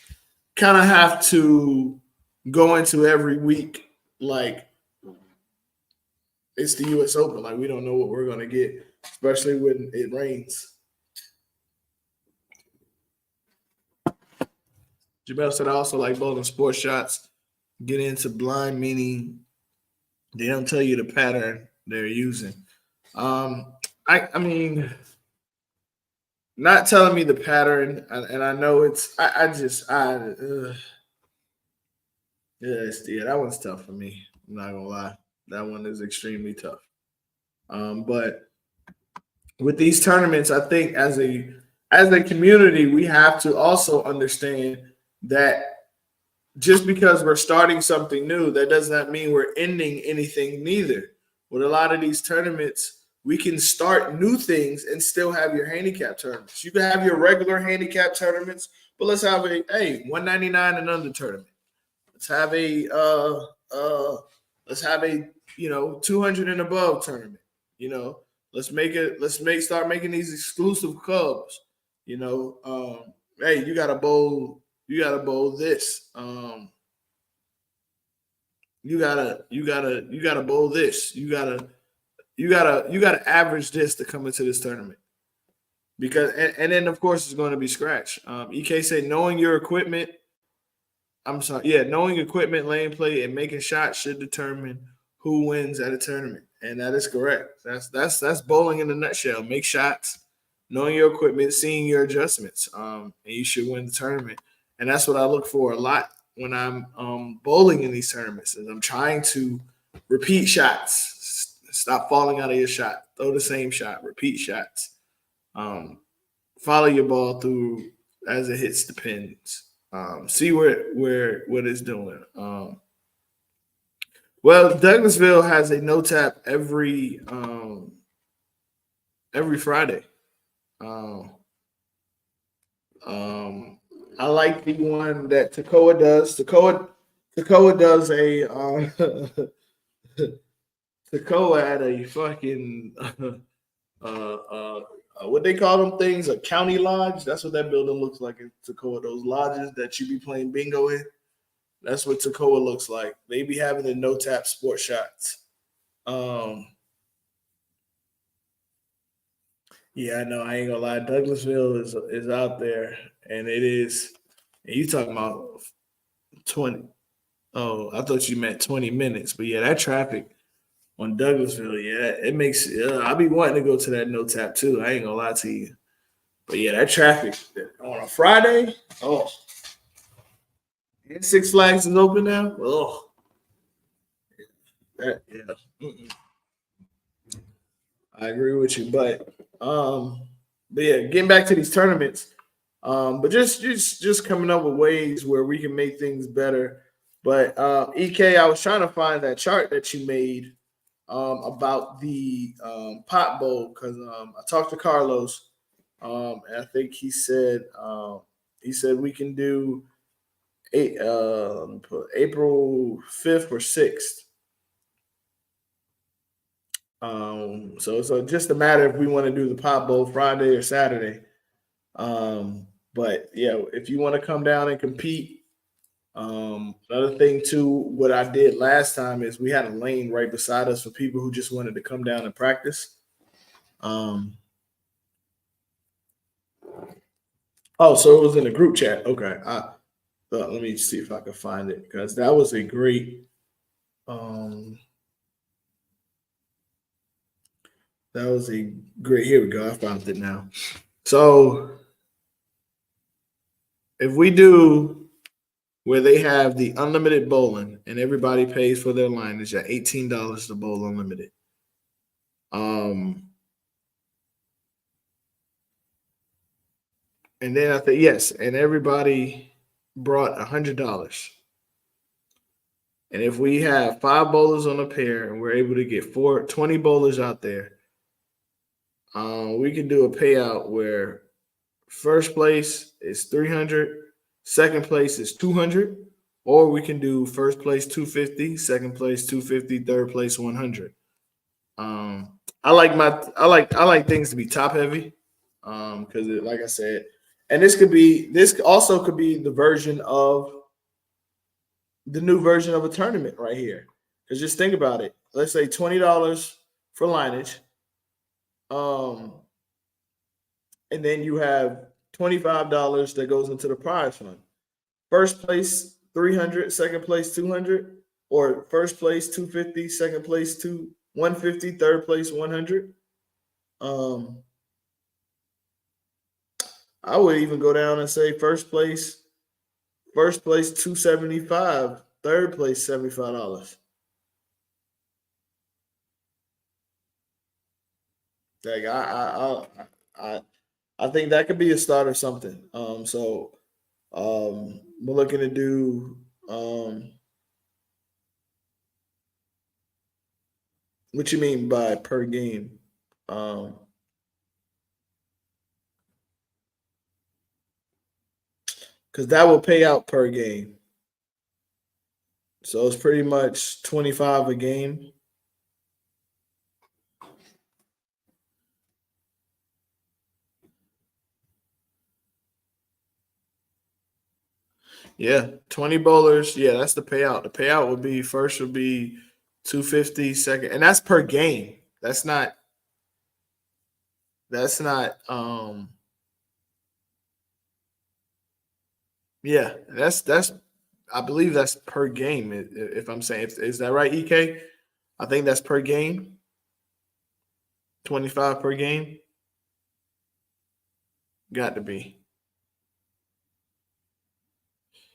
kind of have to go into every week like it's the U.S. Open. Like we don't know what we're gonna get, especially when it rains. Jamel said I also like bowling sports shots. Get into blind, meaning they don't tell you the pattern they're using. I mean, not telling me the pattern, and I know it's. Yeah, that one's tough for me. I'm not gonna lie, that one is extremely tough. But with these tournaments, I think as a community, we have to also understand that just because we're starting something new, that does not mean we're ending anything neither. With a lot of these tournaments, we can start new things and still have your handicap tournaments. You can have your regular handicap tournaments, but let's have a 199 and under tournament. Let's have a 200 and above tournament. Start making these exclusive clubs. Hey, you gotta bowl this. You gotta bowl this. You gotta average this to come into this tournament. Because and then of course it's going to be scratch. EK said knowing your equipment. Knowing equipment, lane play, and making shots should determine who wins at a tournament. And that is correct. That's bowling in a nutshell. Make shots, knowing your equipment, seeing your adjustments, and you should win the tournament. And that's what I look for a lot when I'm bowling in these tournaments. Is I'm trying to repeat shots, stop falling out of your shot, throw the same shot, repeat shots, follow your ball through as it hits the pins. See what it's doing. Well, Douglasville has a no tap every Friday. I like the one that Toccoa does. Toccoa does a Toccoa at a fucking what they call them things, a county lodge. That's what that building looks like in Toccoa. Those lodges that you be playing bingo in. That's what Toccoa looks like. They be having the no tap sports shots. Yeah, I know. I ain't gonna lie. Douglasville is out there, and it is. And you talking about 20? Oh, I thought you meant 20 minutes. But yeah, that traffic on Douglasville, yeah, it makes. I be wanting to go to that no tap too. I ain't gonna lie to you. But yeah, that traffic on a Friday. Oh, And Six Flags is open now. Oh, yeah. Mm-mm. I agree with you, but yeah, getting back to these tournaments, but just coming up with ways where we can make things better. But Ek, I was trying to find that chart that you made about the pot bowl because I talked to Carlos, and I think he said we can do April 5th or 6th. So just a matter if we want to do the pot bowl Friday or Saturday. But yeah, if you want to come down and compete, another thing too, what I did last time is we had a lane right beside us for people who just wanted to come down and practice. Um, oh, so it was in a group chat. Okay, let me see if I can find it because that was a great. Um, that was a great. Here we go. I found it now. So if we do where they have the unlimited bowling and everybody pays for their line, it's at $18 to bowl unlimited. Um, and then I think yes, and everybody brought $100. And if we have 5 bowlers on a pair and we're able to get 20 bowlers out there, we can do a payout where first place is 300, second place is 200, or we can do first place 250, second place 250, third place 100. I like things to be top heavy, because like I said, and this also could be the new version of a tournament right here. Because just think about it. Let's say $20 for lineage, um, and then you have $25 that goes into the prize fund. First place 300, second place 200, or first place 250, second place 150, third place 100. Um, I would even go down and say first place 275, third place $75. Like I I think that could be a start or something. We're looking to do what you mean by per game? Um, because that will pay out per game. So it's pretty much 25 a game. Yeah, 20 bowlers. Yeah, that's the payout. The payout would be first would be 250, second, and that's per game. That's not yeah, that's I believe that's per game if I'm saying is that right, EK? I think that's per game, 25 per game. Got to be.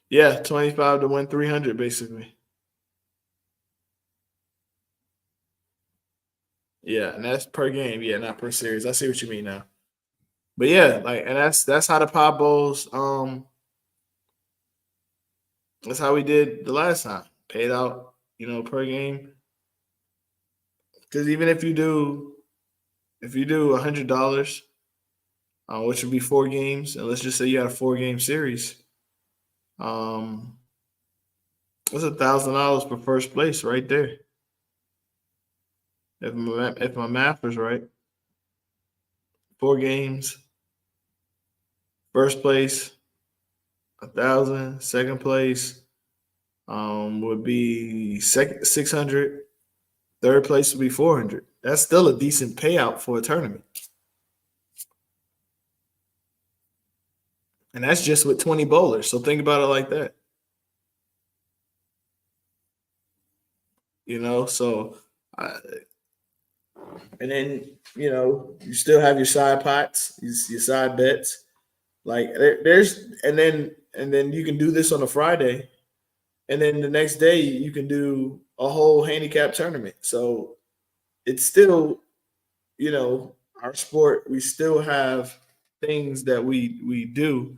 Yeah, 25 to win 300 basically. Yeah, and that's per game. Yeah, not per series. I see what you mean now. But yeah, like and that's how the Pop Bowls that's how we did the last time. Paid out, per game. Because even if you do $100, which would be 4 games, and let's just say you had a 4 game series, um, that's $1,000 for first place right there. If my math is right, 4 games, first place 1,000, second place would be 600, third place would be 400. That's still a decent payout for a tournament, and that's just with 20 bowlers. So think about it like that. So uh, and then you still have your side pots, your side bets. Like there's and then you can do this on a Friday. and then the next day you can do a whole handicap tournament. So it's still, our sport. We still have things that we do.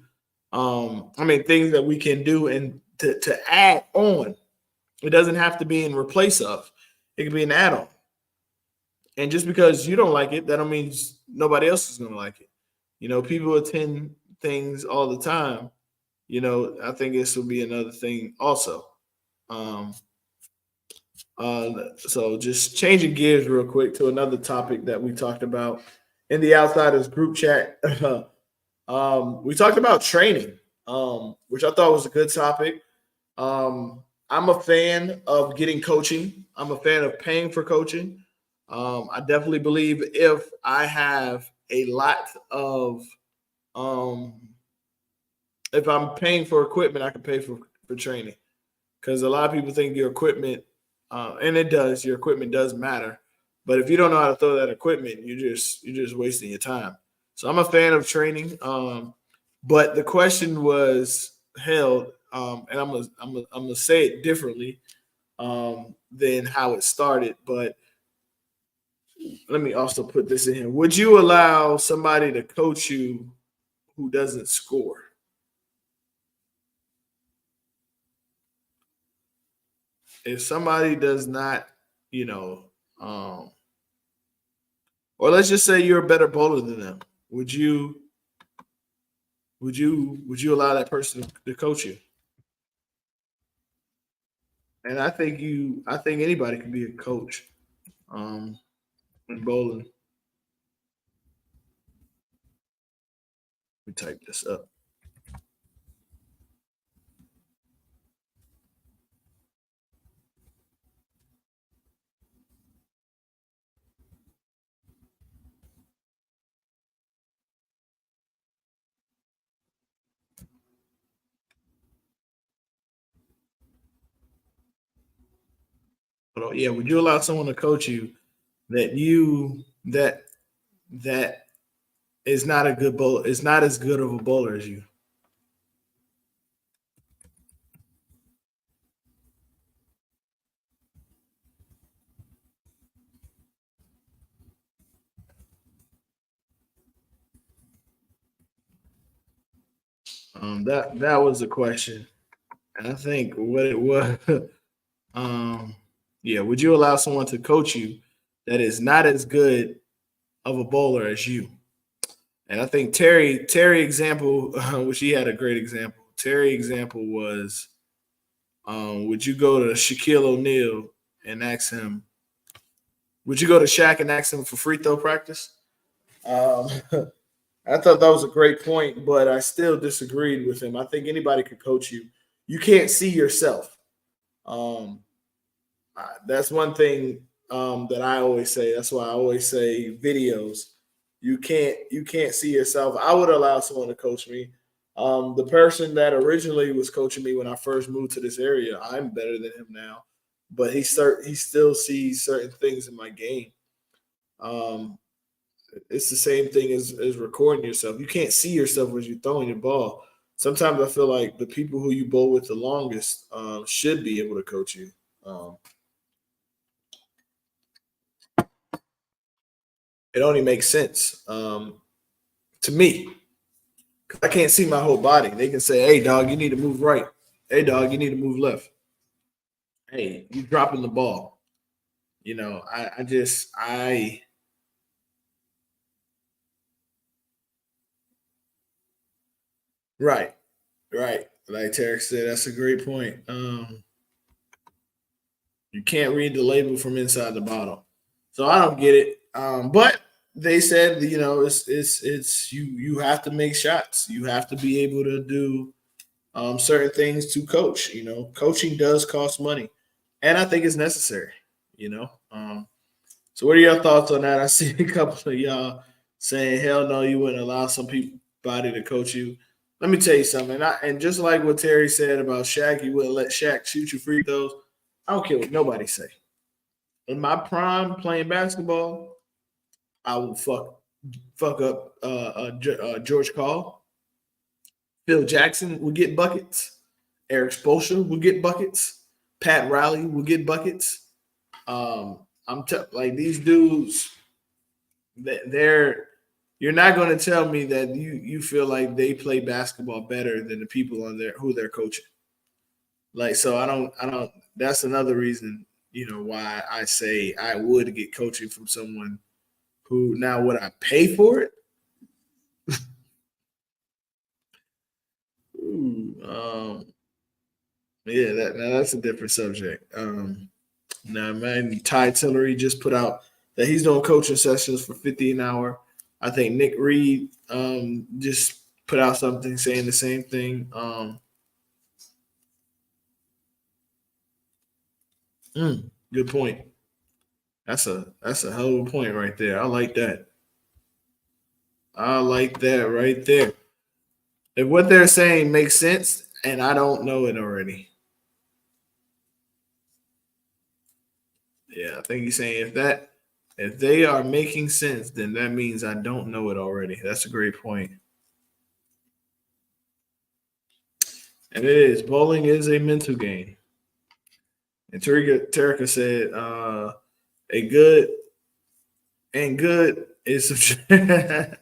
I mean, things that we can do and to add on. It doesn't have to be in replace of. It can be an add-on. And just because you don't like it, that don't mean nobody else is going to like it. People attend things all the time. I think this will be another thing also. Um, so just changing gears real quick to another topic that we talked about in the Outsiders group chat. We talked about training, which I thought was a good topic. I'm a fan of getting coaching. I'm a fan of paying for coaching. I definitely believe if I have a lot of, um, if I'm paying for equipment, I can pay for training, because a lot of people think your equipment, and it does, your equipment does matter. But if you don't know how to throw that equipment, you're just wasting your time. So I'm a fan of training. But the question was held, and I'm gonna say it differently than how it started. But let me also put this in here. Would you allow somebody to coach you who doesn't score? If somebody does not, you know, um, or let's just say you're a better bowler than them, would you would you allow that person to coach you? And I think anybody can be a coach um, in bowling. We type this up. But yeah, would you allow someone to coach you that is not a good bowler? Is not as good of a bowler as you. That was the question, and I think what it was. um, yeah, would you allow someone to coach you that is not as good of a bowler as you? And I think Terry example, which he had a great example. Terry example was, would you go to Shaquille O'Neal and ask him? Would you go to Shaq and ask him for free throw practice? Um, I thought that was a great point, but I still disagreed with him. I think anybody could coach you. You can't see yourself. Um, that's one thing that I always say. That's why I always say videos. You can't see yourself. I would allow someone to coach me. The person that originally was coaching me when I first moved to this area, I'm better than him now, but he still sees certain things in my game. Um, it's the same thing as recording yourself. You can't see yourself as you're throwing your ball. Sometimes I feel like the people who you bowl with the longest should be able to coach you. Um, it only makes sense to me. I can't see my whole body. They can say, "Hey, dog, you need to move right. Hey, dog, you need to move left. Hey, you dropping the ball." I right, right. Like Tarek said, that's a great point. You can't read the label from inside the bottle, so I don't get it. But they said, it's you have to make shots. You have to be able to do certain things to coach. Coaching does cost money, and I think it's necessary. You know. So, what are your thoughts on that? I see a couple of y'all saying, "Hell no, you wouldn't allow some people body to coach you." Let me tell you something, and just like what Terry said about Shaq, you wouldn't let Shaq shoot you free throws. I don't care what nobody say. In my prime playing basketball, I will fuck up George Call. Phil Jackson would get buckets. Eric Spoelstra will get buckets. Pat Riley will get buckets. Like these dudes, they're you're not going to tell me that you feel like they play basketball better than the people on there who they're coaching. Like, so I don't. That's another reason, why I say I would get coaching from someone who. Now, would I pay for it? Ooh, yeah, that's a different subject. Now, man, Ty Tillery just put out that he's doing coaching sessions for 50 an hour. I think Nick Reed just put out something saying the same thing. Good point. That's a hell of a point right there. I like that. I like that right there. If what they're saying makes sense, and I don't know it already. Yeah, I think he's saying if they are making sense, then that means I don't know it already. That's a great point. And it is. Bowling is a mental game. And Tarika said, a good and good is and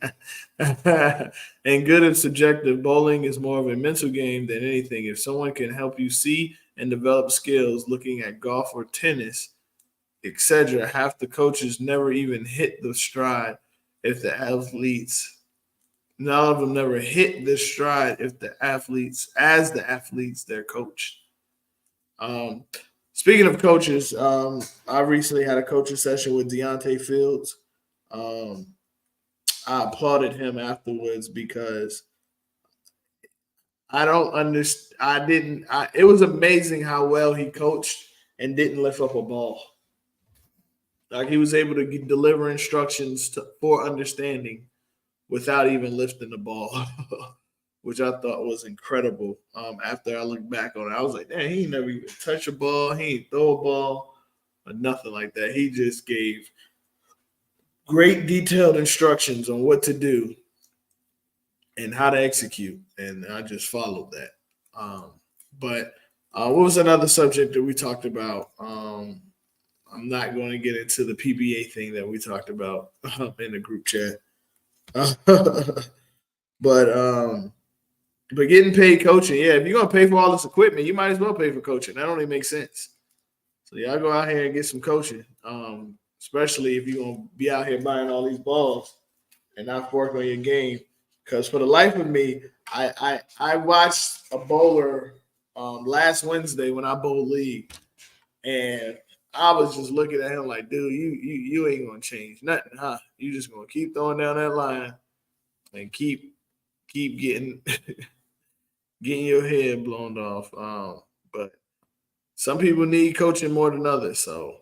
good and subjective. Bowling is more of a mental game than anything. If someone can help you see and develop skills looking at golf or tennis, etc., half the coaches never even hit the stride if the athletes none of them never hit this stride if the athletes they're coached. Um, Speaking of coaches, I recently had a coaching session with Deontay Fields. Um, I applauded him afterwards because I don't understand. I didn't. It was amazing how well he coached and didn't lift up a ball. Like he was able to deliver instructions for understanding without even lifting the ball, which I thought was incredible. After I looked back on it, I was like, "Damn, he never even touched a ball. He ain't throw a ball or nothing like that. He just gave great detailed instructions on what to do and how to execute, and I just followed that." But what was another subject that we talked about? I'm not going to get into the PBA thing that we talked about in the group chat. but getting paid coaching, yeah. If you're gonna pay for all this equipment, you might as well pay for coaching. That only makes sense. So y'all go out here and get some coaching, especially if you're gonna be out here buying all these balls and not work on your game. Because for the life of me, I watched a bowler last Wednesday when I bowled league, and I was just looking at him like, dude, you ain't gonna change nothing, huh? You just gonna keep throwing down that line and keep getting getting your head blown off. But some people need coaching more than others. So,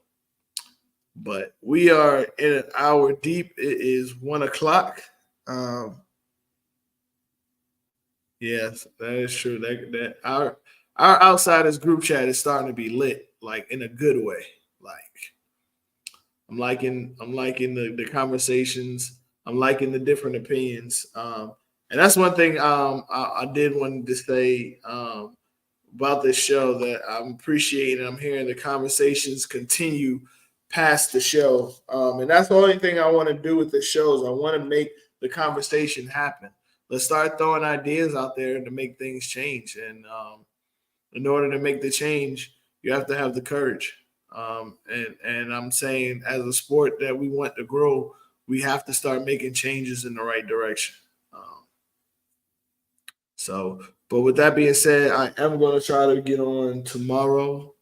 but we are in an hour deep. It is 1:00. Yes, that is true. That our outsiders group chat is starting to be lit, like in a good way. Like I'm liking the conversations. I'm liking the different opinions. And that's one thing I did want to say about this show that I'm appreciating. I'm hearing the conversations continue past the show. And that's the only thing I want to do with the shows. I want to make the conversation happen. Let's start throwing ideas out there to make things change. And in order to make the change, you have to have the courage. And I'm saying, as a sport that we want to grow, we have to start making changes in the right direction. But with that being said, I am going to try to get on tomorrow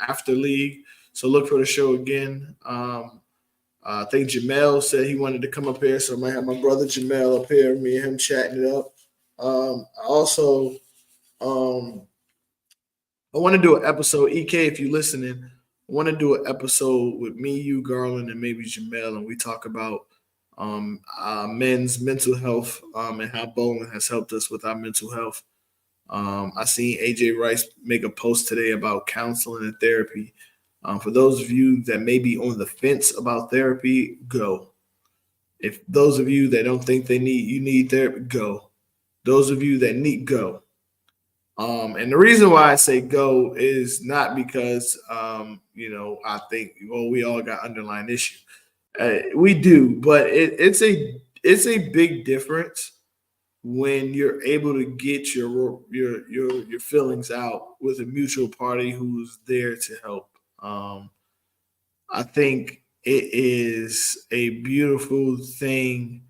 after league. So look for the show again. I think Jamel said he wanted to come up here, so I might have my brother Jamel up here, me and him chatting it up. Also, I want to do an episode. EK, if you're listening, I want to do an episode with me, you, Garland, and maybe Jamel, and we talk about men's mental health and how bowling has helped us with our mental health. I seen AJ Rice make a post today about counseling and therapy. For those of you that may be on the fence about therapy, go. If those of you that don't think you need therapy, go. Those of you that need, go. And the reason why I say go is not because I think we all got underlying issues. We do, but it's a big difference when you're able to get your feelings out with a mutual party who's there to help. I think it is a beautiful thing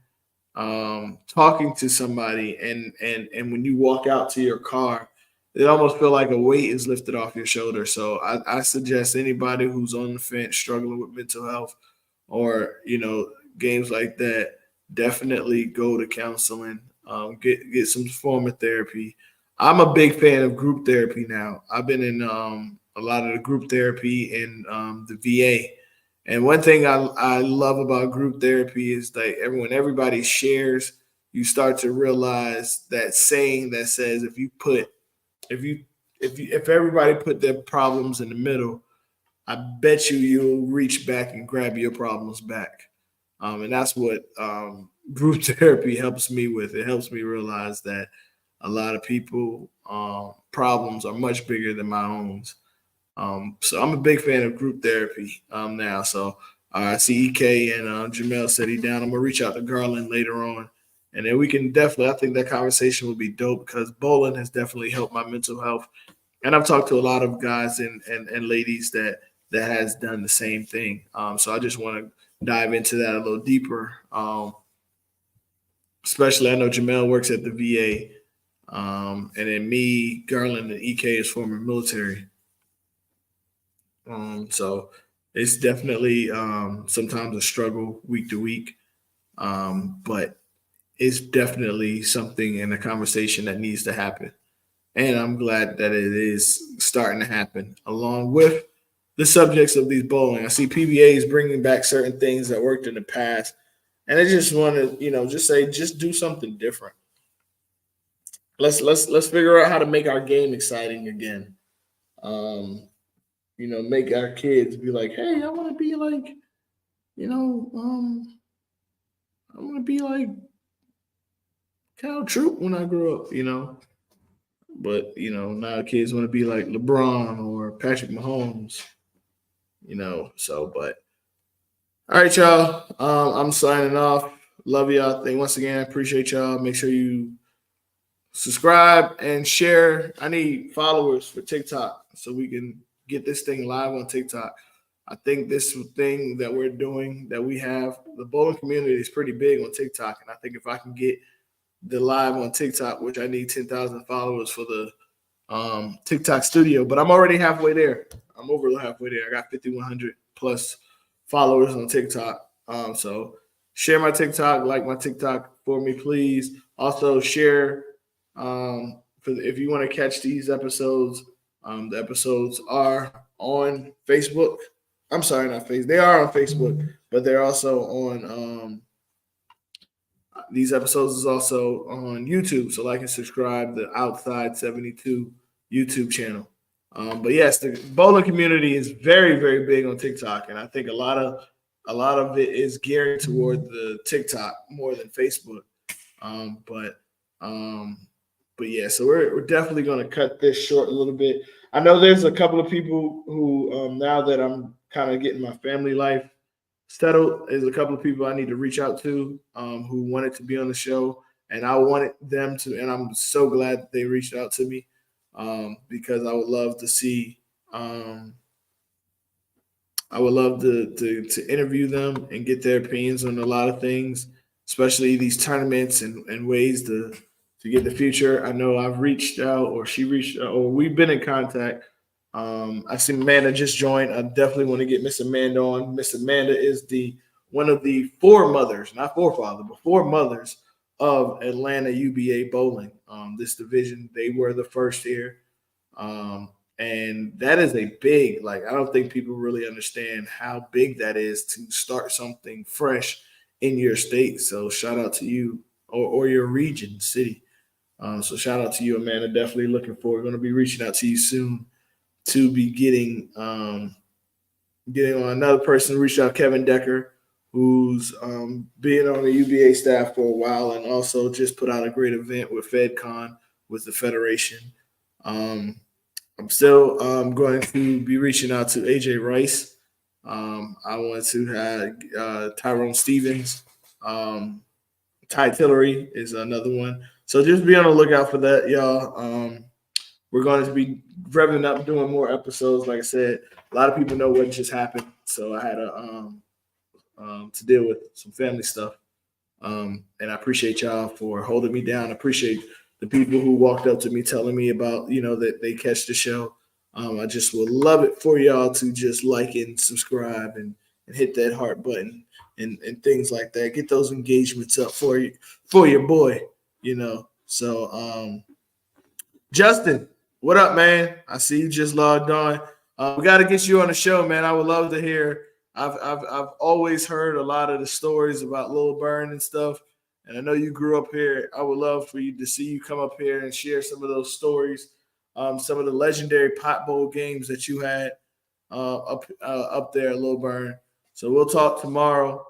talking to somebody and when you walk out to your car, it almost feel like a weight is lifted off your shoulder. So I suggest anybody who's on the fence struggling with mental health or games like that, definitely go to counseling. Get some form of therapy. I'm a big fan of group therapy now. I've been in a lot of the group therapy in the VA. And one thing I love about group therapy is that everybody shares, you start to realize that saying that says if you if everybody put their problems in the middle, I bet you'll reach back and grab your problems back. And that's what group therapy helps me with. It helps me realize that a lot of people problems are much bigger than my own. So I'm a big fan of group therapy now. So I see EK and Jamel said he down. I'm gonna reach out to Garland later on, and then we can definitely. I think that conversation will be dope because bowling has definitely helped my mental health, and I've talked to a lot of guys and ladies that has done the same thing. So I just want to dive into that a little deeper. Especially, I know Jamel works at the VA, and then me, Garland, and EK is former military. So it's definitely sometimes a struggle week to week, but it's definitely something in a conversation that needs to happen. And I'm glad that it is starting to happen along with the subjects of these bowling. I see PBAs bringing back certain things that worked in the past. And I just want to, just say, just do something different. Let's figure out how to make our game exciting again. Um, make our kids be like, hey, I want to be like, you know, um, I want to be like Cal Troop when I grow up. But now kids want to be like LeBron or Patrick Mahomes. So but all right, y'all. I'm signing off. Love y'all. Once again, appreciate y'all. Make sure you subscribe and share. I need followers for TikTok so we can get this thing live on TikTok. I think this thing that we're doing, that we have, the bowling community is pretty big on TikTok. And I think if I can get the live on TikTok, which I need 10,000 followers for the TikTok studio, but I'm already halfway there. I'm over halfway there. I got 5,100 plus followers on TikTok. So share my TikTok, like my TikTok for me, please. Also share if you want to catch these episodes. The episodes are on Facebook. I'm sorry, not Facebook. They are on Facebook, but they're also on these episodes is also on YouTube, so like and subscribe the Outside 72 YouTube channel. But yes, the bowling community is very, very big on TikTok, and I think a lot of it is geared toward the TikTok more than Facebook. Um, but um, but yeah, so we're definitely going to cut this short a little bit. I know there's a couple of people who now that I'm kind of getting my family life settled, is a couple of people I need to reach out to who wanted to be on the show, and I wanted them to, and I'm so glad that they reached out to me because um, I would love to interview them and get their opinions on a lot of things, especially these tournaments and ways to get the future. I know I've reached out, or she reached out, or we've been in contact. I see Amanda just joined. I definitely want to get Miss Amanda on. Miss Amanda is the one of the four mothers, not forefather, but four mothers of Atlanta UBA bowling. This division, they were the first here. Um, and that is a big, like, I don't think people really understand how big that is to start something fresh in your state. So shout out to you, or your region, city. So shout out to you, Amanda. Definitely looking forward. Going to be reaching out to you soon to be getting on. Another person reached out, Kevin Decker, who's been on the UBA staff for a while and also just put out a great event with FedCon with the Federation. I'm still going to be reaching out to AJ Rice. I want to have Tyrone Stevens. Ty Tillery is another one. So just be on the lookout for that, y'all. We're going to be revving up, doing more episodes. Like I said, a lot of people know what just happened, so I had to deal with some family stuff. And I appreciate y'all for holding me down. I appreciate the people who walked up to me telling me about, that they catch the show. I just would love it for y'all to just like and subscribe and hit that heart button and things like that. Get those engagements up for your boy, So Justin, what up, man? I see you just logged on. We got to get you on the show, man. I would love to hear. I've always heard a lot of the stories about Lil Burn and stuff, and I know you grew up here. I would love for you to see you come up here and share some of those stories, some of the legendary pot bowl games that you had up there, Lil Burn. So we'll talk tomorrow.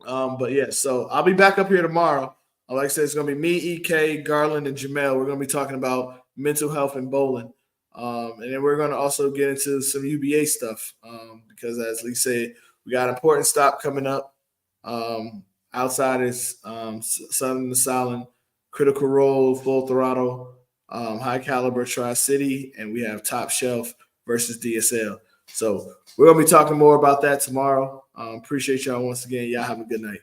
But yeah, so I'll be back up here tomorrow. Like I said, it's going to be me, EK, Garland, and Jamel. We're going to be talking about mental health and bowling. And then we're going to also get into some UBA stuff because, as Lee said, we got an important stop coming up. Outside is Southern Asylum, Critical Role, Full Throttle, High Caliber Tri-City, and we have Top Shelf versus DSL. So we're going to be talking more about that tomorrow. Appreciate y'all once again. Y'all have a good night.